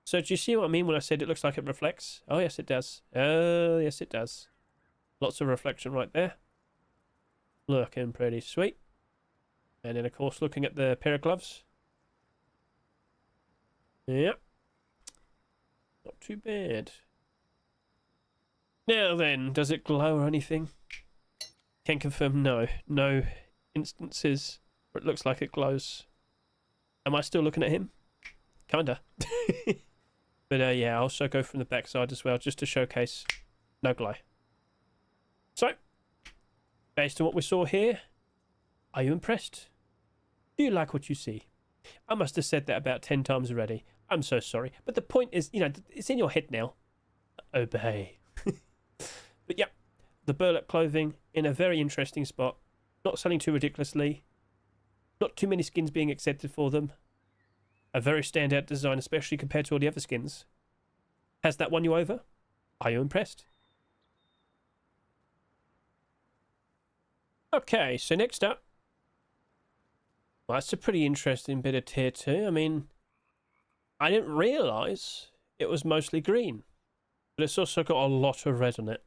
So do you see what I mean when I said it looks like it reflects? Oh, yes, it does. Oh, yes, it does. Lots of reflection right there. Looking pretty sweet. And then, of course, looking at the pair of gloves. Yep. Not too bad. Now then, does it glow or anything? Can confirm no. No instances where it looks like it glows. Am I still looking at him? Kinda. But yeah, I'll also go from the backside as well, just to showcase no glow. So, based on what we saw here, are you impressed? Do you like what you see? I must have said that about 10 times already. I'm so sorry. But the point is, you know, it's in your head now. Obey. But yeah, the burlap clothing in a very interesting spot. Not selling too ridiculously. Not too many skins being accepted for them. A very standout design, especially compared to all the other skins. Has that won you over? Are you impressed? Okay, so next up. Well, that's a pretty interesting bit of tier 2. I mean, I didn't realise it was mostly green. But it's also got a lot of red on it.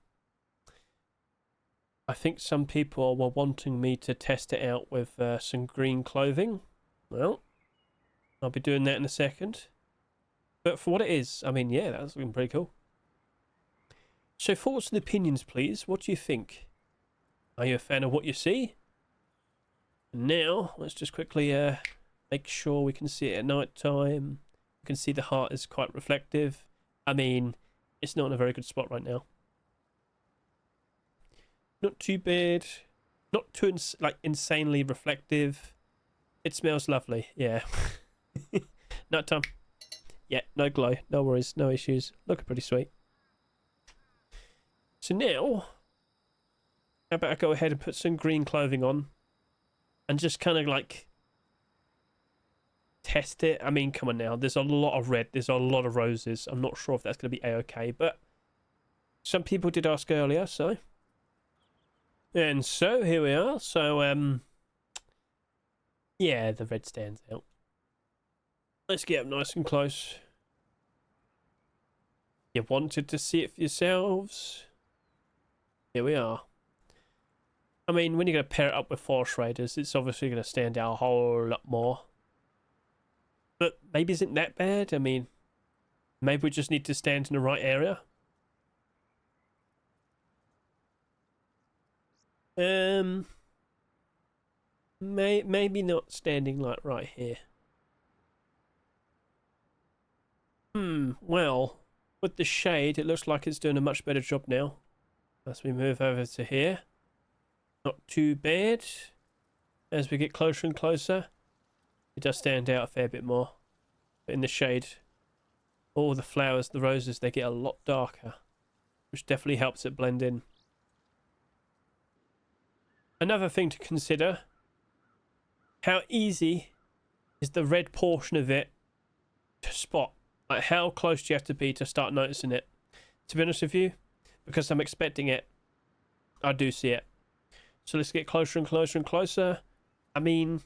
I think some people were wanting me to test it out with some green clothing. Well, I'll be doing that in a second. But for what it is, I mean, yeah, that's looking pretty cool. So thoughts and opinions, please. What do you think? Are you a fan of what you see? And now, let's just quickly make sure we can see it at night time. You can see the heart is quite reflective. I mean, it's not in a very good spot right now. Not too bad. Not too insanely reflective. It smells lovely. Yeah. Nighttime. Yeah, no glow. No worries. No issues. Looking pretty sweet. So now, how about I go ahead and put some green clothing on and just kind of like test it. I mean, come on now. There's a lot of red. There's a lot of roses. I'm not sure if that's going to be a-okay, but some people did ask earlier, so... And so, here we are. So, yeah, the red stands out. Let's get up nice and close. You wanted to see it for yourselves? Here we are. I mean, when you're going to pair it up with Forest Raiders, it's obviously going to stand out a whole lot more. But maybe isn't that bad? I mean, maybe we just need to stand in the right area. Maybe not standing like right here. Well, with the shade, it looks like it's doing a much better job now. As we move over to here. Not too bad. As we get closer and closer, it does stand out a fair bit more. But in the shade, all the flowers, the roses, they get a lot darker. Which definitely helps it blend in. Another thing to consider, how easy is the red portion of it to spot? Like, how close do you have to be to start noticing it? To be honest with you, because I'm expecting it, I do see it. So let's get closer and closer and closer. I mean,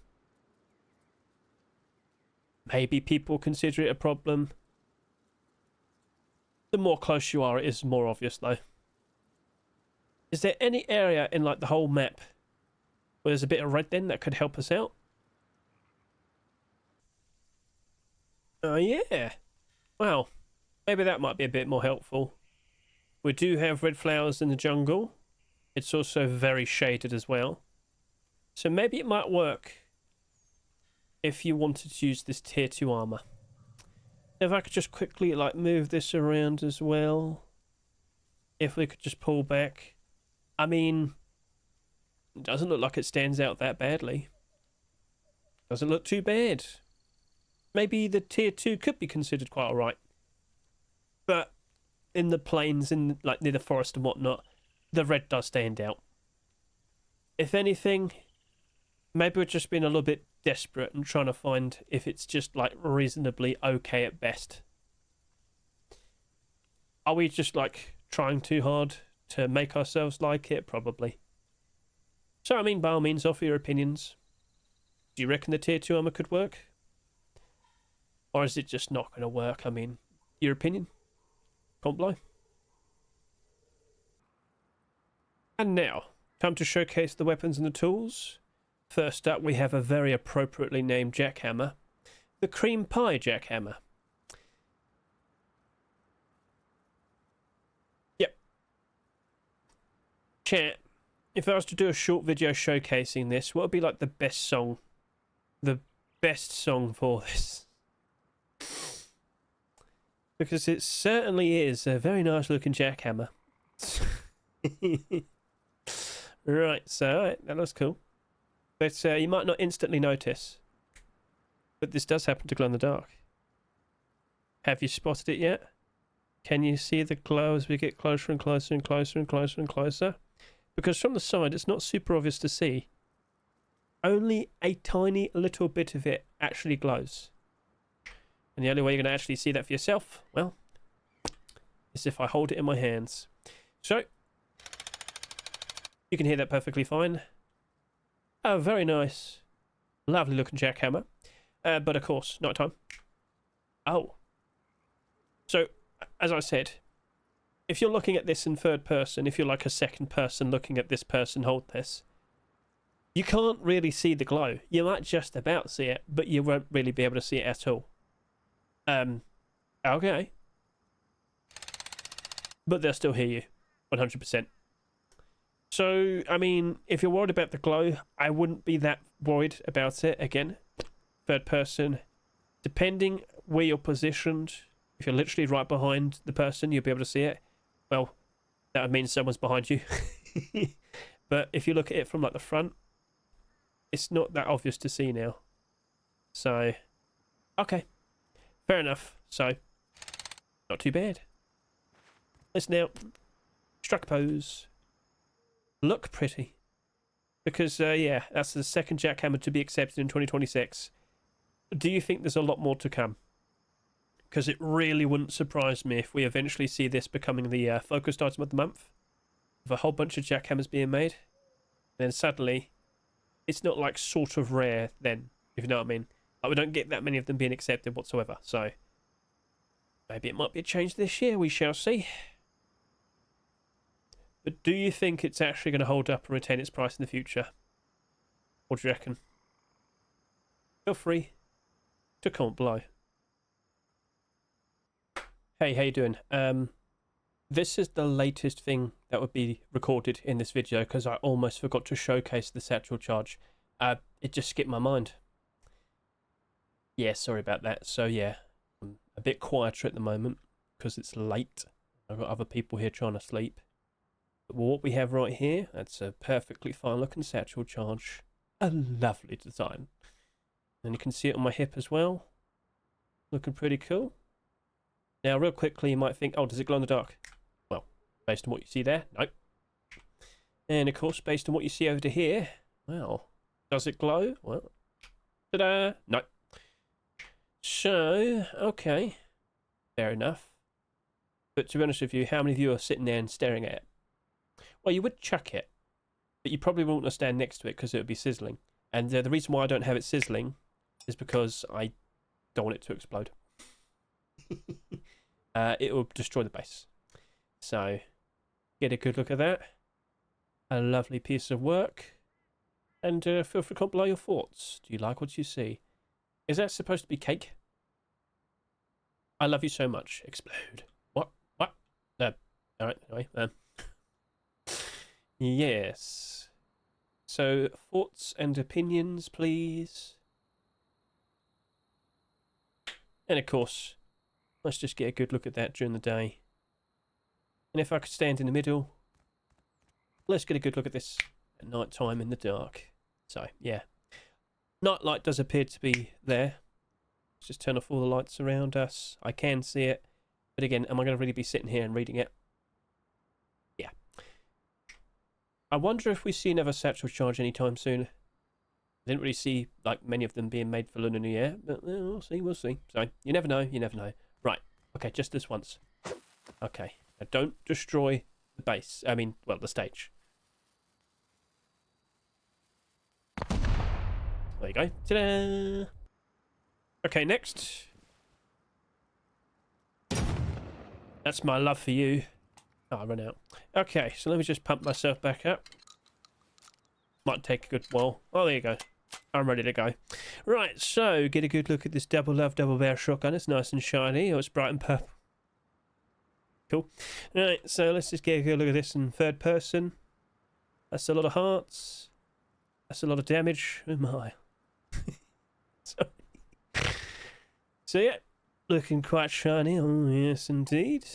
maybe people consider it a problem. The more close you are, it is more obvious though. Is there any area in like the whole map where there's a bit of red then that could help us out? Oh yeah. Well, maybe that might be a bit more helpful. We do have red flowers in the jungle. It's also very shaded as well. So maybe it might work if you wanted to use this tier 2 armor. If I could just quickly like move this around as well. If we could just pull back. I mean, it doesn't look like it stands out that badly. Doesn't look too bad. Maybe the tier 2 could be considered quite alright. But in the plains, in like near the forest and whatnot, the red does stand out. If anything, maybe we're just being a little bit desperate and trying to find if it's just like reasonably okay at best. Are we just like trying too hard to make ourselves like it? Probably. So I mean, by all means, offer your opinions. Do you reckon the tier 2 armor could work? Or is it just not going to work? I mean, your opinion? Comment below. And now, time to showcase the weapons and the tools. First up, we have a very appropriately named jackhammer. The Cream Pie Jackhammer. Yep. Chat, if I was to do a short video showcasing this, what would be like the best song? The best song for this? Because it certainly is a very nice looking jackhammer. Right, so alright, that looks cool. But you might not instantly notice. But this does happen to glow in the dark. Have you spotted it yet? Can you see the glow as we get closer and closer and closer and closer and closer? Because from the side it's not super obvious to see. Only a tiny little bit of it actually glows. And the only way you're going to actually see that for yourself, well, is if I hold it in my hands. So, you can hear that perfectly fine. Oh, very nice. Lovely looking jackhammer. But of course, night time. Oh. So, as I said, if you're looking at this in third person, if you're like a second person looking at this person hold this, you can't really see the glow. You might just about see it, but you won't really be able to see it at all. Okay. But they'll still hear you, 100%. So, I mean, if you're worried about the glow, I wouldn't be that worried about it. Again, third person, depending where you're positioned, if you're literally right behind the person, you'll be able to see it. Well, that would mean someone's behind you. But if you look at it from like the front, it's not that obvious to see now. So, okay. Fair enough. So, not too bad. Let's now struck pose. Look pretty. Because, yeah, that's the second jackhammer to be accepted in 2026. Do you think there's a lot more to come? Because it really wouldn't surprise me if we eventually see this becoming the focused item of the month. With a whole bunch of jackhammers being made. Then suddenly, it's not like sort of rare then, if you know what I mean. Like, we don't get that many of them being accepted whatsoever, so maybe it might be a change this year, we shall see. But do you think it's actually going to hold up and retain its price in the future? What do you reckon? Feel free to comment below. Hey, how you doing? This is the latest thing that would be recorded in this video because I almost forgot to showcase the satchel charge. It just skipped my mind. Yeah, sorry about that. So yeah, I'm a bit quieter at the moment because it's late. I've got other people here trying to sleep. But what we have right here, that's a perfectly fine looking satchel charge. A lovely design. And you can see it on my hip as well. Looking pretty cool. Now, real quickly, you might think, oh, does it glow in the dark? Well, based on what you see there, nope. And of course, based on what you see over here, well, does it glow? Well, ta-da! Nope. So, okay, fair enough. But to be honest with you, how many of you are sitting there and staring at it? Well, you would chuck it, but you probably wouldn't want to stand next to it because it would be sizzling. And the reason why I don't have it sizzling is because I don't want it to explode. It will destroy the base. So, get a good look at that. A lovely piece of work. And feel free to comment below your thoughts. Do you like what you see? Is that supposed to be cake? I love you so much. Explode. What? What? All right, anyway. Yes. So, thoughts and opinions, please. And of course, let's just get a good look at that during the day. And if I could stand in the middle, let's get a good look at this at night time in the dark. So, yeah. Nightlight does appear to be there. Let's just turn off all the lights around us. I can see it. But again, am I going to really be sitting here and reading it? Yeah. I wonder if we see another satchel charge anytime soon. I didn't really see like many of them being made for Lunar New Year, but we'll see. So, you never know. Right. Okay, just this once. Okay. Now don't destroy the base. I mean, well, the stage. There you go. Ta-da! Okay, next. That's my love for you. Oh, I ran out. Okay, so let me just pump myself back up. Might take a good while. Oh, there you go. I'm ready to go. Right, so get a good look at this double barrel shotgun. It's nice and shiny. Oh, it's bright and purple. Cool. Right, so let's just get a good look at this in third person. That's a lot of hearts. That's a lot of damage. Oh my. So yeah, looking quite shiny. Oh yes, indeed.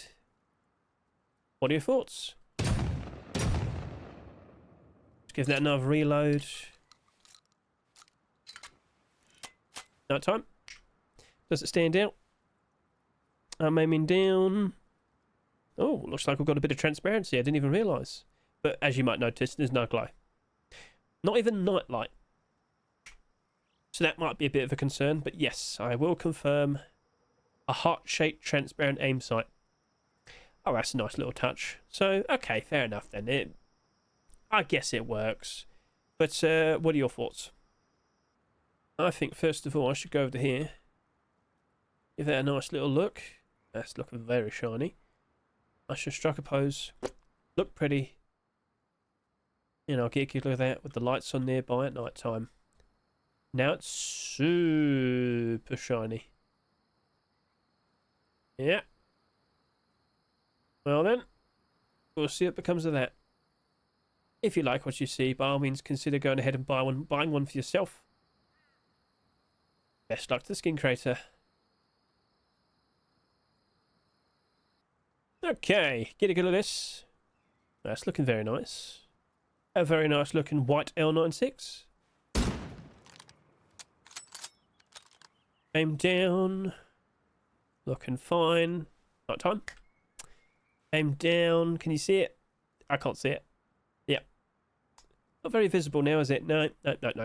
What are your thoughts? Let's give that another reload. Night time. Does it stand out? I'm aiming down. Oh, looks like we've got a bit of transparency. I didn't even realise. But as you might notice, there's no glow. Not even night light. So that might be a bit of a concern, but yes, I will confirm a heart-shaped transparent aim sight. Oh, that's a nice little touch. So, okay, fair enough then. I guess it works. But what are your thoughts? I think, first of all, I should go over to here. Give that a nice little look. That's looking very shiny. I should strike a pose. Look pretty. And I'll get a good look at that with the lights on nearby at night time. Now it's super shiny. Yeah. Well then, we'll see what becomes of that. If you like what you see, by all means consider going ahead and buying one for yourself. Best luck to the skin creator. Okay, get a good look at this. That's looking very nice. A very nice looking white L96. Aim down. Looking fine. Night time. Aim down. Can you see it? I can't see it. Yeah. Not very visible now, is it? No. No.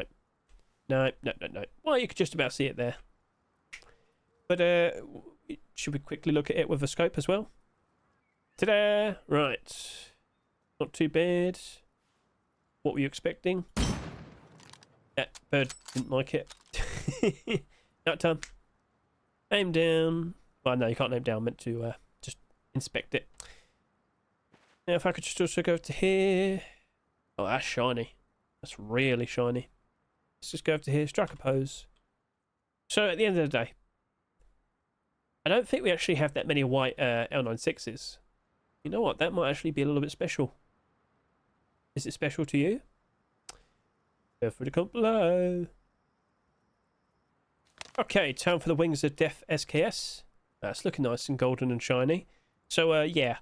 Well, you could just about see it there. But should we quickly look at it with a scope as well? Ta-da! Right. Not too bad. What were you expecting? That bird didn't like it. Night time. Aim down. Well, no, you can't aim down. I meant to just inspect it. Now, if I could just also go to here. Oh, that's shiny. That's really shiny. Let's just go over to here. Strike a pose. So, at the end of the day, I don't think we actually have that many white L96s. You know what? That might actually be a little bit special. Is it special to you? Feel free to comment below. Okay, time for the Wings of Death SKS. That's looking nice and golden and shiny. So, yeah,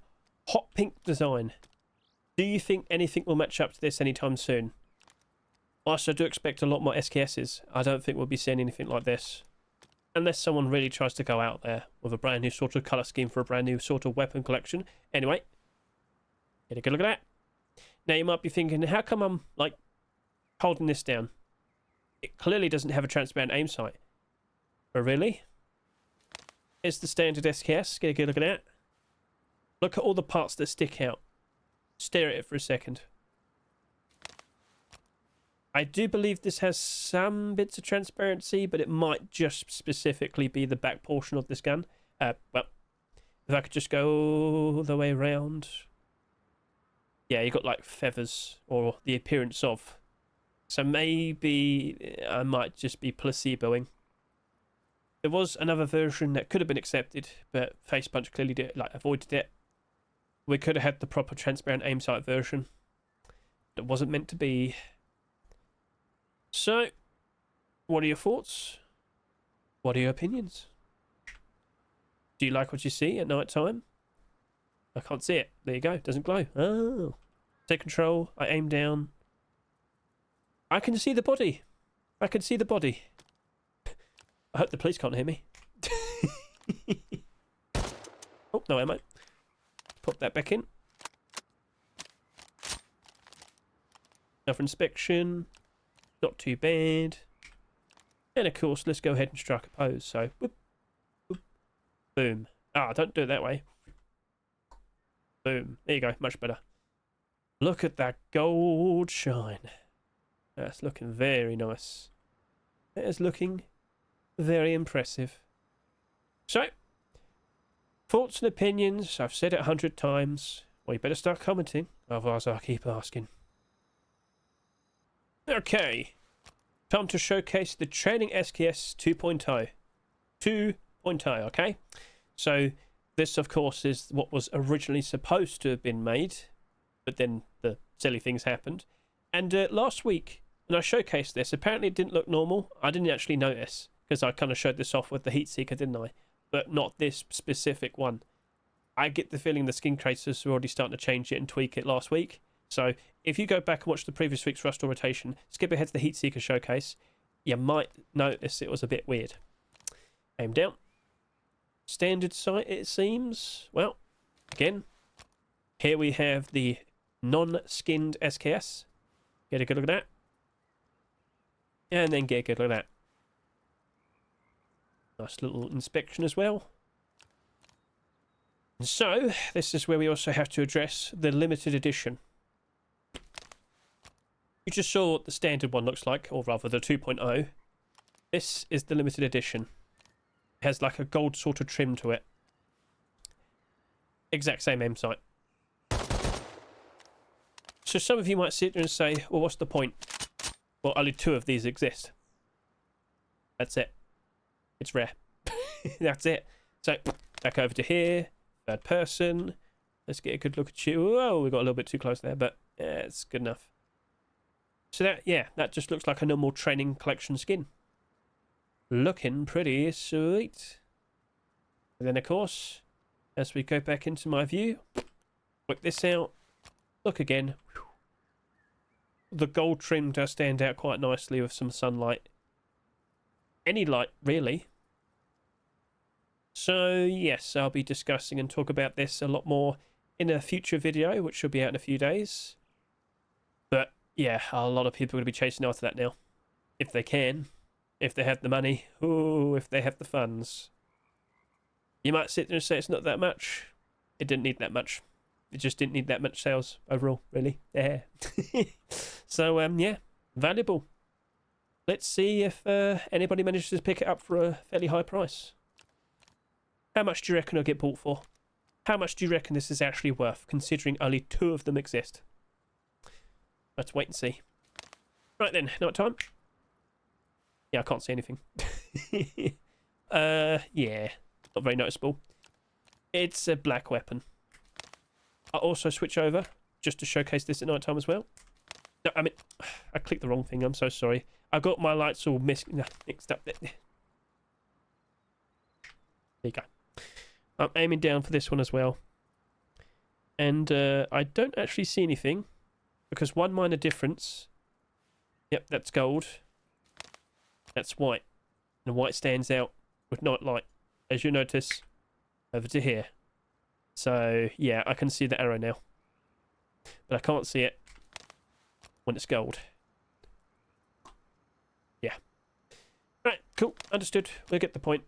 hot pink design. Do you think anything will match up to this anytime soon? Whilst I do expect a lot more SKSs, I don't think we'll be seeing anything like this. Unless someone really tries to go out there with a brand new sort of colour scheme for a brand new sort of weapon collection. Anyway, get a good look at that. Now, you might be thinking, how come I'm, like, holding this down? It clearly doesn't have a transparent aim sight. But really? Here's the standard SKS. Get a good look at that. Look at all the parts that stick out. Stare at it for a second. I do believe this has some bits of transparency, but it might just specifically be the back portion of this gun. Well, if I could just go all the way around. Yeah, you got like feathers or the appearance of. So maybe I might just be placeboing. There was another version that could have been accepted, but Face Punch clearly avoided it. We could have had the proper transparent aim sight version. It wasn't meant to be. So, what are your thoughts? What are your opinions? Do you like what you see at night time? I can't see it. There you go. It doesn't glow. Oh. Take control. I aim down. I can see the body. I can see the body. I hope the police can't hear me. Oh, no ammo. Put that back in. Another inspection. Not too bad. And of course, let's go ahead and strike a pose. So, whoop, whoop, boom. Ah, don't do it that way. Boom. There you go. Much better. Look at that gold shine. That's looking very nice. That is looking very impressive. So, thoughts and opinions. I've said it 100 times. Well, you better start commenting. Otherwise, I'll keep asking. Okay. Time to showcase the Training SKS 2.0. 2.0, okay? So, this, of course, is what was originally supposed to have been made. But then the silly things happened. And last week, when I showcased this, apparently it didn't look normal. I didn't actually notice, because I kind of showed this off with the heat seeker, didn't I? But not this specific one. I get the feeling the skin creators were already starting to change it and tweak it last week. So if you go back and watch the previous week's Rust or Rotation, skip ahead to the heat seeker showcase, you might notice it was a bit weird. Aim down. Standard sight, it seems. Well, again, here we have the non-skinned SKS. Get a good look at that. And then get a good look at that. Nice little inspection as well. And so, this is where we also have to address the limited edition. You just saw what the standard one looks like, or rather the 2.0. This is the limited edition. It has like a gold sort of trim to it. Exact same aim sight. So some of you might sit there and say, well, what's the point? Well, only 2 of these exist. That's it. It's rare. That's it. So, back over to here. Third person. Let's get a good look at you. Oh, we got a little bit too close there, but yeah, it's good enough. So that, yeah, that just looks like a normal training collection skin. Looking pretty sweet. And then, of course, as we go back into my view, work this out. Look again. The gold trim does stand out quite nicely with some sunlight. Any light, really. So, yes, I'll be discussing and talk about this a lot more in a future video, which should be out in a few days. But, yeah, a lot of people are going to be chasing after that now. If they can. If they have the money. Ooh, if they have the funds. You might sit there and say it's not that much. It didn't need that much. It just didn't need that much sales overall, really. Yeah. So, yeah, valuable. Let's see if anybody manages to pick it up for a fairly high price. How much do you reckon I'll get bought for? How much do you reckon this is actually worth, considering only 2 of them exist? Let's wait and see. Right then, night time. Yeah, I can't see anything. Yeah, not very noticeable. It's a black weapon. I'll also switch over just to showcase this at night time as well. No, I mean, I clicked the wrong thing. I'm so sorry. I got my lights all mixed up there. There you go. I'm aiming down for this one as well. And I don't actually see anything because one minor difference. Yep, that's gold. That's white. And white stands out with night light, as you notice over to here. So, yeah, I can see the arrow now. But I can't see it when it's gold. Yeah. Right, cool. Understood. We'll get the point.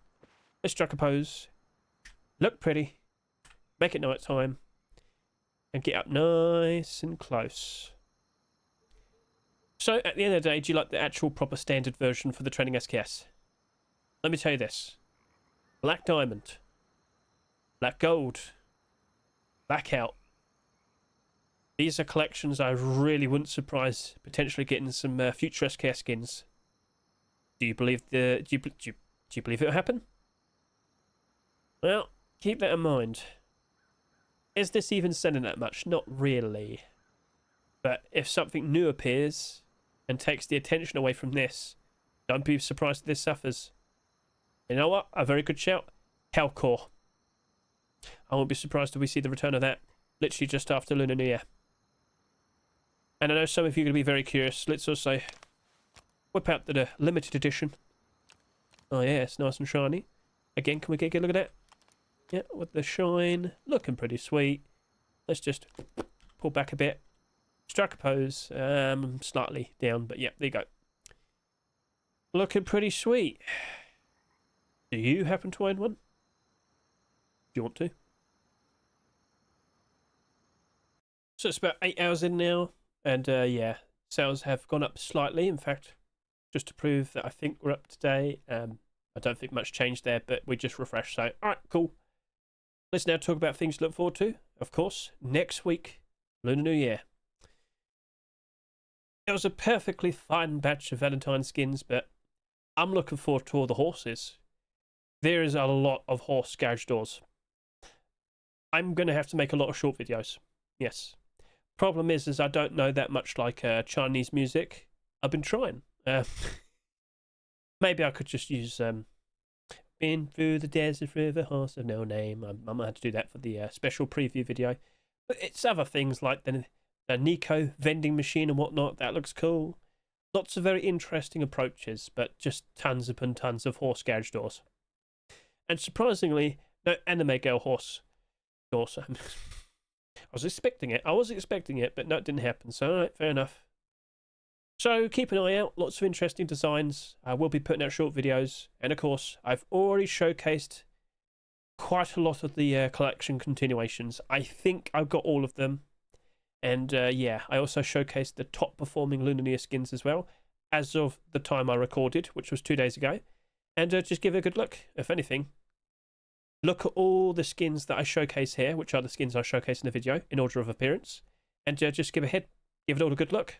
Let's strike a pose. Look pretty. Make it night time. And get up nice and close. So, at the end of the day, do you like the actual proper standard version for the Training SKS? Let me tell you this. Black diamond. Black gold. Blackout. These are collections I really wouldn't surprise potentially getting some future SKS skins. Do you believe do you believe it'll happen? Well, keep that in mind. Is this even selling that much? Not really. But if something new appears and takes the attention away from this, don't be surprised if this suffers. You know what? A very good shout. Hellcore. I won't be surprised if we see the return of that literally just after Lunar New Year. And I know some of you are going to be very curious. Let's also whip out the limited edition. Oh yeah, it's nice and shiny. Again, can we get a look at that? Yeah, with the shine. Looking pretty sweet. Let's just pull back a bit. Strike a pose. Slightly down, but yeah, there you go. Looking pretty sweet. Do you happen to own one? Do you want to? So it's about 8 hours in now. And yeah, sales have gone up slightly. In fact, just to prove that I think we're up to date. I don't think much changed there, but we just refreshed. So, alright, cool. Let's now talk about things to look forward to. Of course, next week, Lunar New Year. It was a perfectly fine batch of Valentine skins, but I'm looking forward to all the horses. There is a lot of horse garage doors. I'm going to have to make a lot of short videos. Yes. Problem is I don't know that much like Chinese music. I've been trying. Maybe I could just use Been Through the Desert River, Horse of No Name. I might have to do that for the special preview video. But it's other things like the Nico vending machine and whatnot. That looks cool. Lots of very interesting approaches, but just tons upon tons of horse garage doors. And surprisingly, no anime girl horse doors. I was expecting it. But no, it didn't happen. So, alright, fair enough. So, keep an eye out. Lots of interesting designs. I will be putting out short videos. And, of course, I've already showcased quite a lot of the collection continuations. I think I've got all of them. And, yeah, I also showcased the top-performing Lunar New Year skins as well, as of the time I recorded, which was 2 days ago. And just give it a good look, if anything. Look at all the skins that I showcase here, which are the skins I showcase in the video, in order of appearance. And just give it all a good look.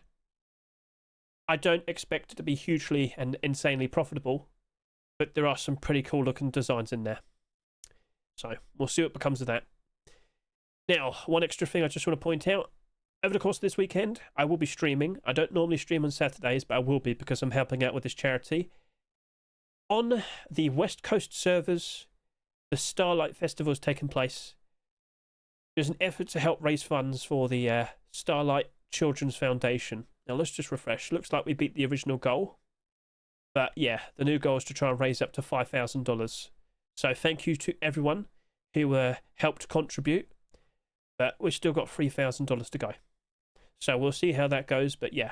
I don't expect it to be hugely and insanely profitable, but there are some pretty cool looking designs in there. So, we'll see what becomes of that. Now, one extra thing I just want to point out. Over the course of this weekend, I will be streaming. I don't normally stream on Saturdays, but I will be because I'm helping out with this charity. On the West Coast servers, the Starlight Festival is taking place. There's an effort to help raise funds for the Starlight Children's Foundation. Now, let's just refresh. Looks like we beat the original goal. But yeah, the new goal is to try and raise up to $5,000. So thank you to everyone who helped contribute. But we've still got $3,000 to go. So we'll see how that goes. But yeah,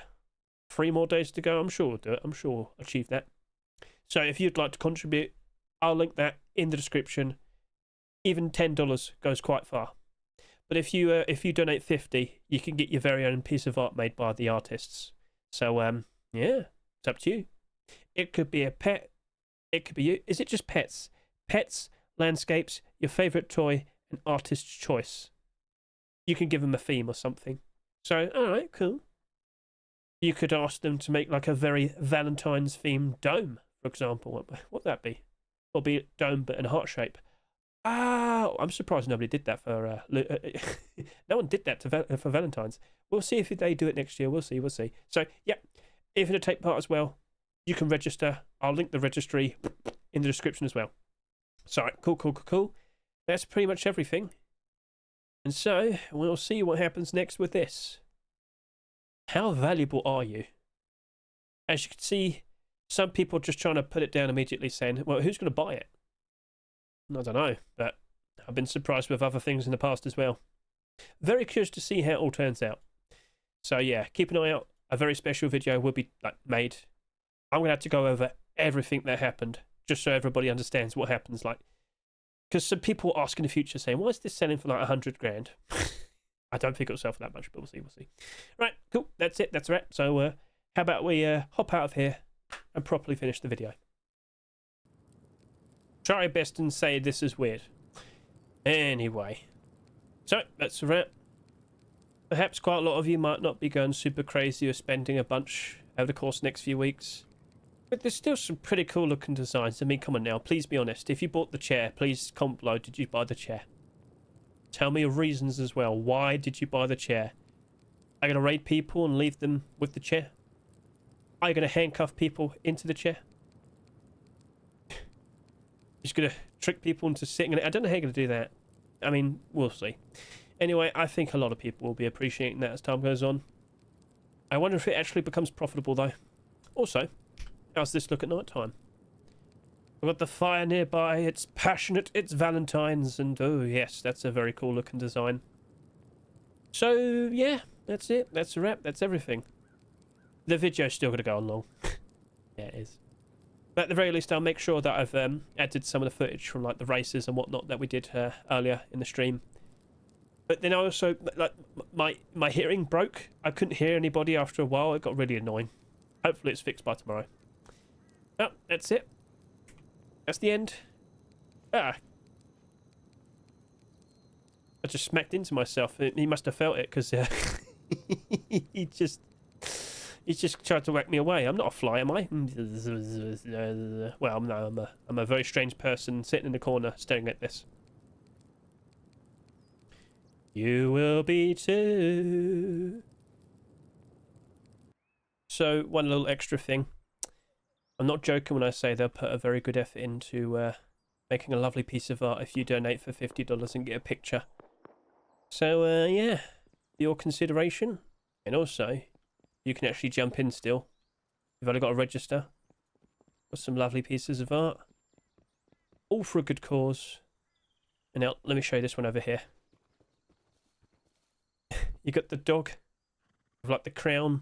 3 more days to go. I'm sure we'll do it. I'm sure we'll achieve that. So if you'd like to contribute, I'll link that in the description. Even $10 goes quite far. But if you donate 50, you can get your very own piece of art made by the artists. So yeah, it's up to you. It could be a pet. It could be you. Is it just pets? Pets, landscapes, your favorite toy, and artist's choice. You can give them a theme or something. So, alright, cool. You could ask them to make like a very Valentine's themed dome, for example. What would that be? It'll be a dome but in a heart shape. Ah, I'm surprised nobody did that for... no one did that for Valentine's. We'll see if they do it next year. We'll see. So, yeah, if you take part as well, you can register. I'll link the registry in the description as well. So, cool. That's pretty much everything. And so, we'll see what happens next with this. How valuable are you? As you can see, some people are just trying to put it down immediately saying, well, who's going to buy it? I don't know, but I've been surprised with other things in the past as well. Very curious to see how it all turns out. So yeah, keep an eye out. A very special video will be made. I'm going to have to go over everything that happened, just so everybody understands what happens. Because some people ask in the future saying, why is this selling for like 100 grand? I don't think it'll sell for that much, but we'll see. Right, cool. That's it. That's a wrap. So how about we hop out of here and properly finish the video. Try your best and say this is weird. Anyway. So, that's a wrap. Perhaps quite a lot of you might not be going super crazy or spending a bunch over the course of the next few weeks. But there's still some pretty cool looking designs. I mean, come on now. Please be honest. If you bought the chair, please comment below. Did you buy the chair? Tell me your reasons as well. Why did you buy the chair? Are you going to raid people and leave them with the chair? Are you going to handcuff people into the chair? Just going to trick people into sitting in it? I don't know how you're going to do that. I mean, we'll see. Anyway, I think a lot of people will be appreciating that as time goes on. I wonder if it actually becomes profitable, though. Also, how's this look at night time? We've got the fire nearby. It's passionate. It's Valentine's. And, oh, yes, that's a very cool looking design. So, yeah, that's it. That's a wrap. That's everything. The video's still going to go on long. Yeah, it is. But at the very least, I'll make sure that I've added some of the footage from, like, the races and whatnot that we did earlier in the stream. But then I also, like, my hearing broke. I couldn't hear anybody after a while. It got really annoying. Hopefully it's fixed by tomorrow. Well, that's it. That's the end. I just smacked into myself. He must have felt it because he just tried to whack me away. I'm not a fly, am I? Well, no, I'm a very strange person sitting in the corner staring at this. You will be too. So, one little extra thing. I'm not joking when I say they'll put a very good effort into making a lovely piece of art if you donate for $50 and get a picture. So, yeah, for your consideration. And also, you can actually jump in still. You've only got to register. Got some lovely pieces of art. All for a good cause. And now, let me show you this one over here. You got the dog with like the crown.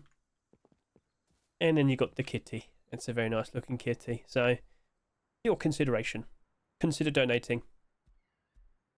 And then you got the kitty. It's a very nice looking kitty. So, your consideration. Consider donating.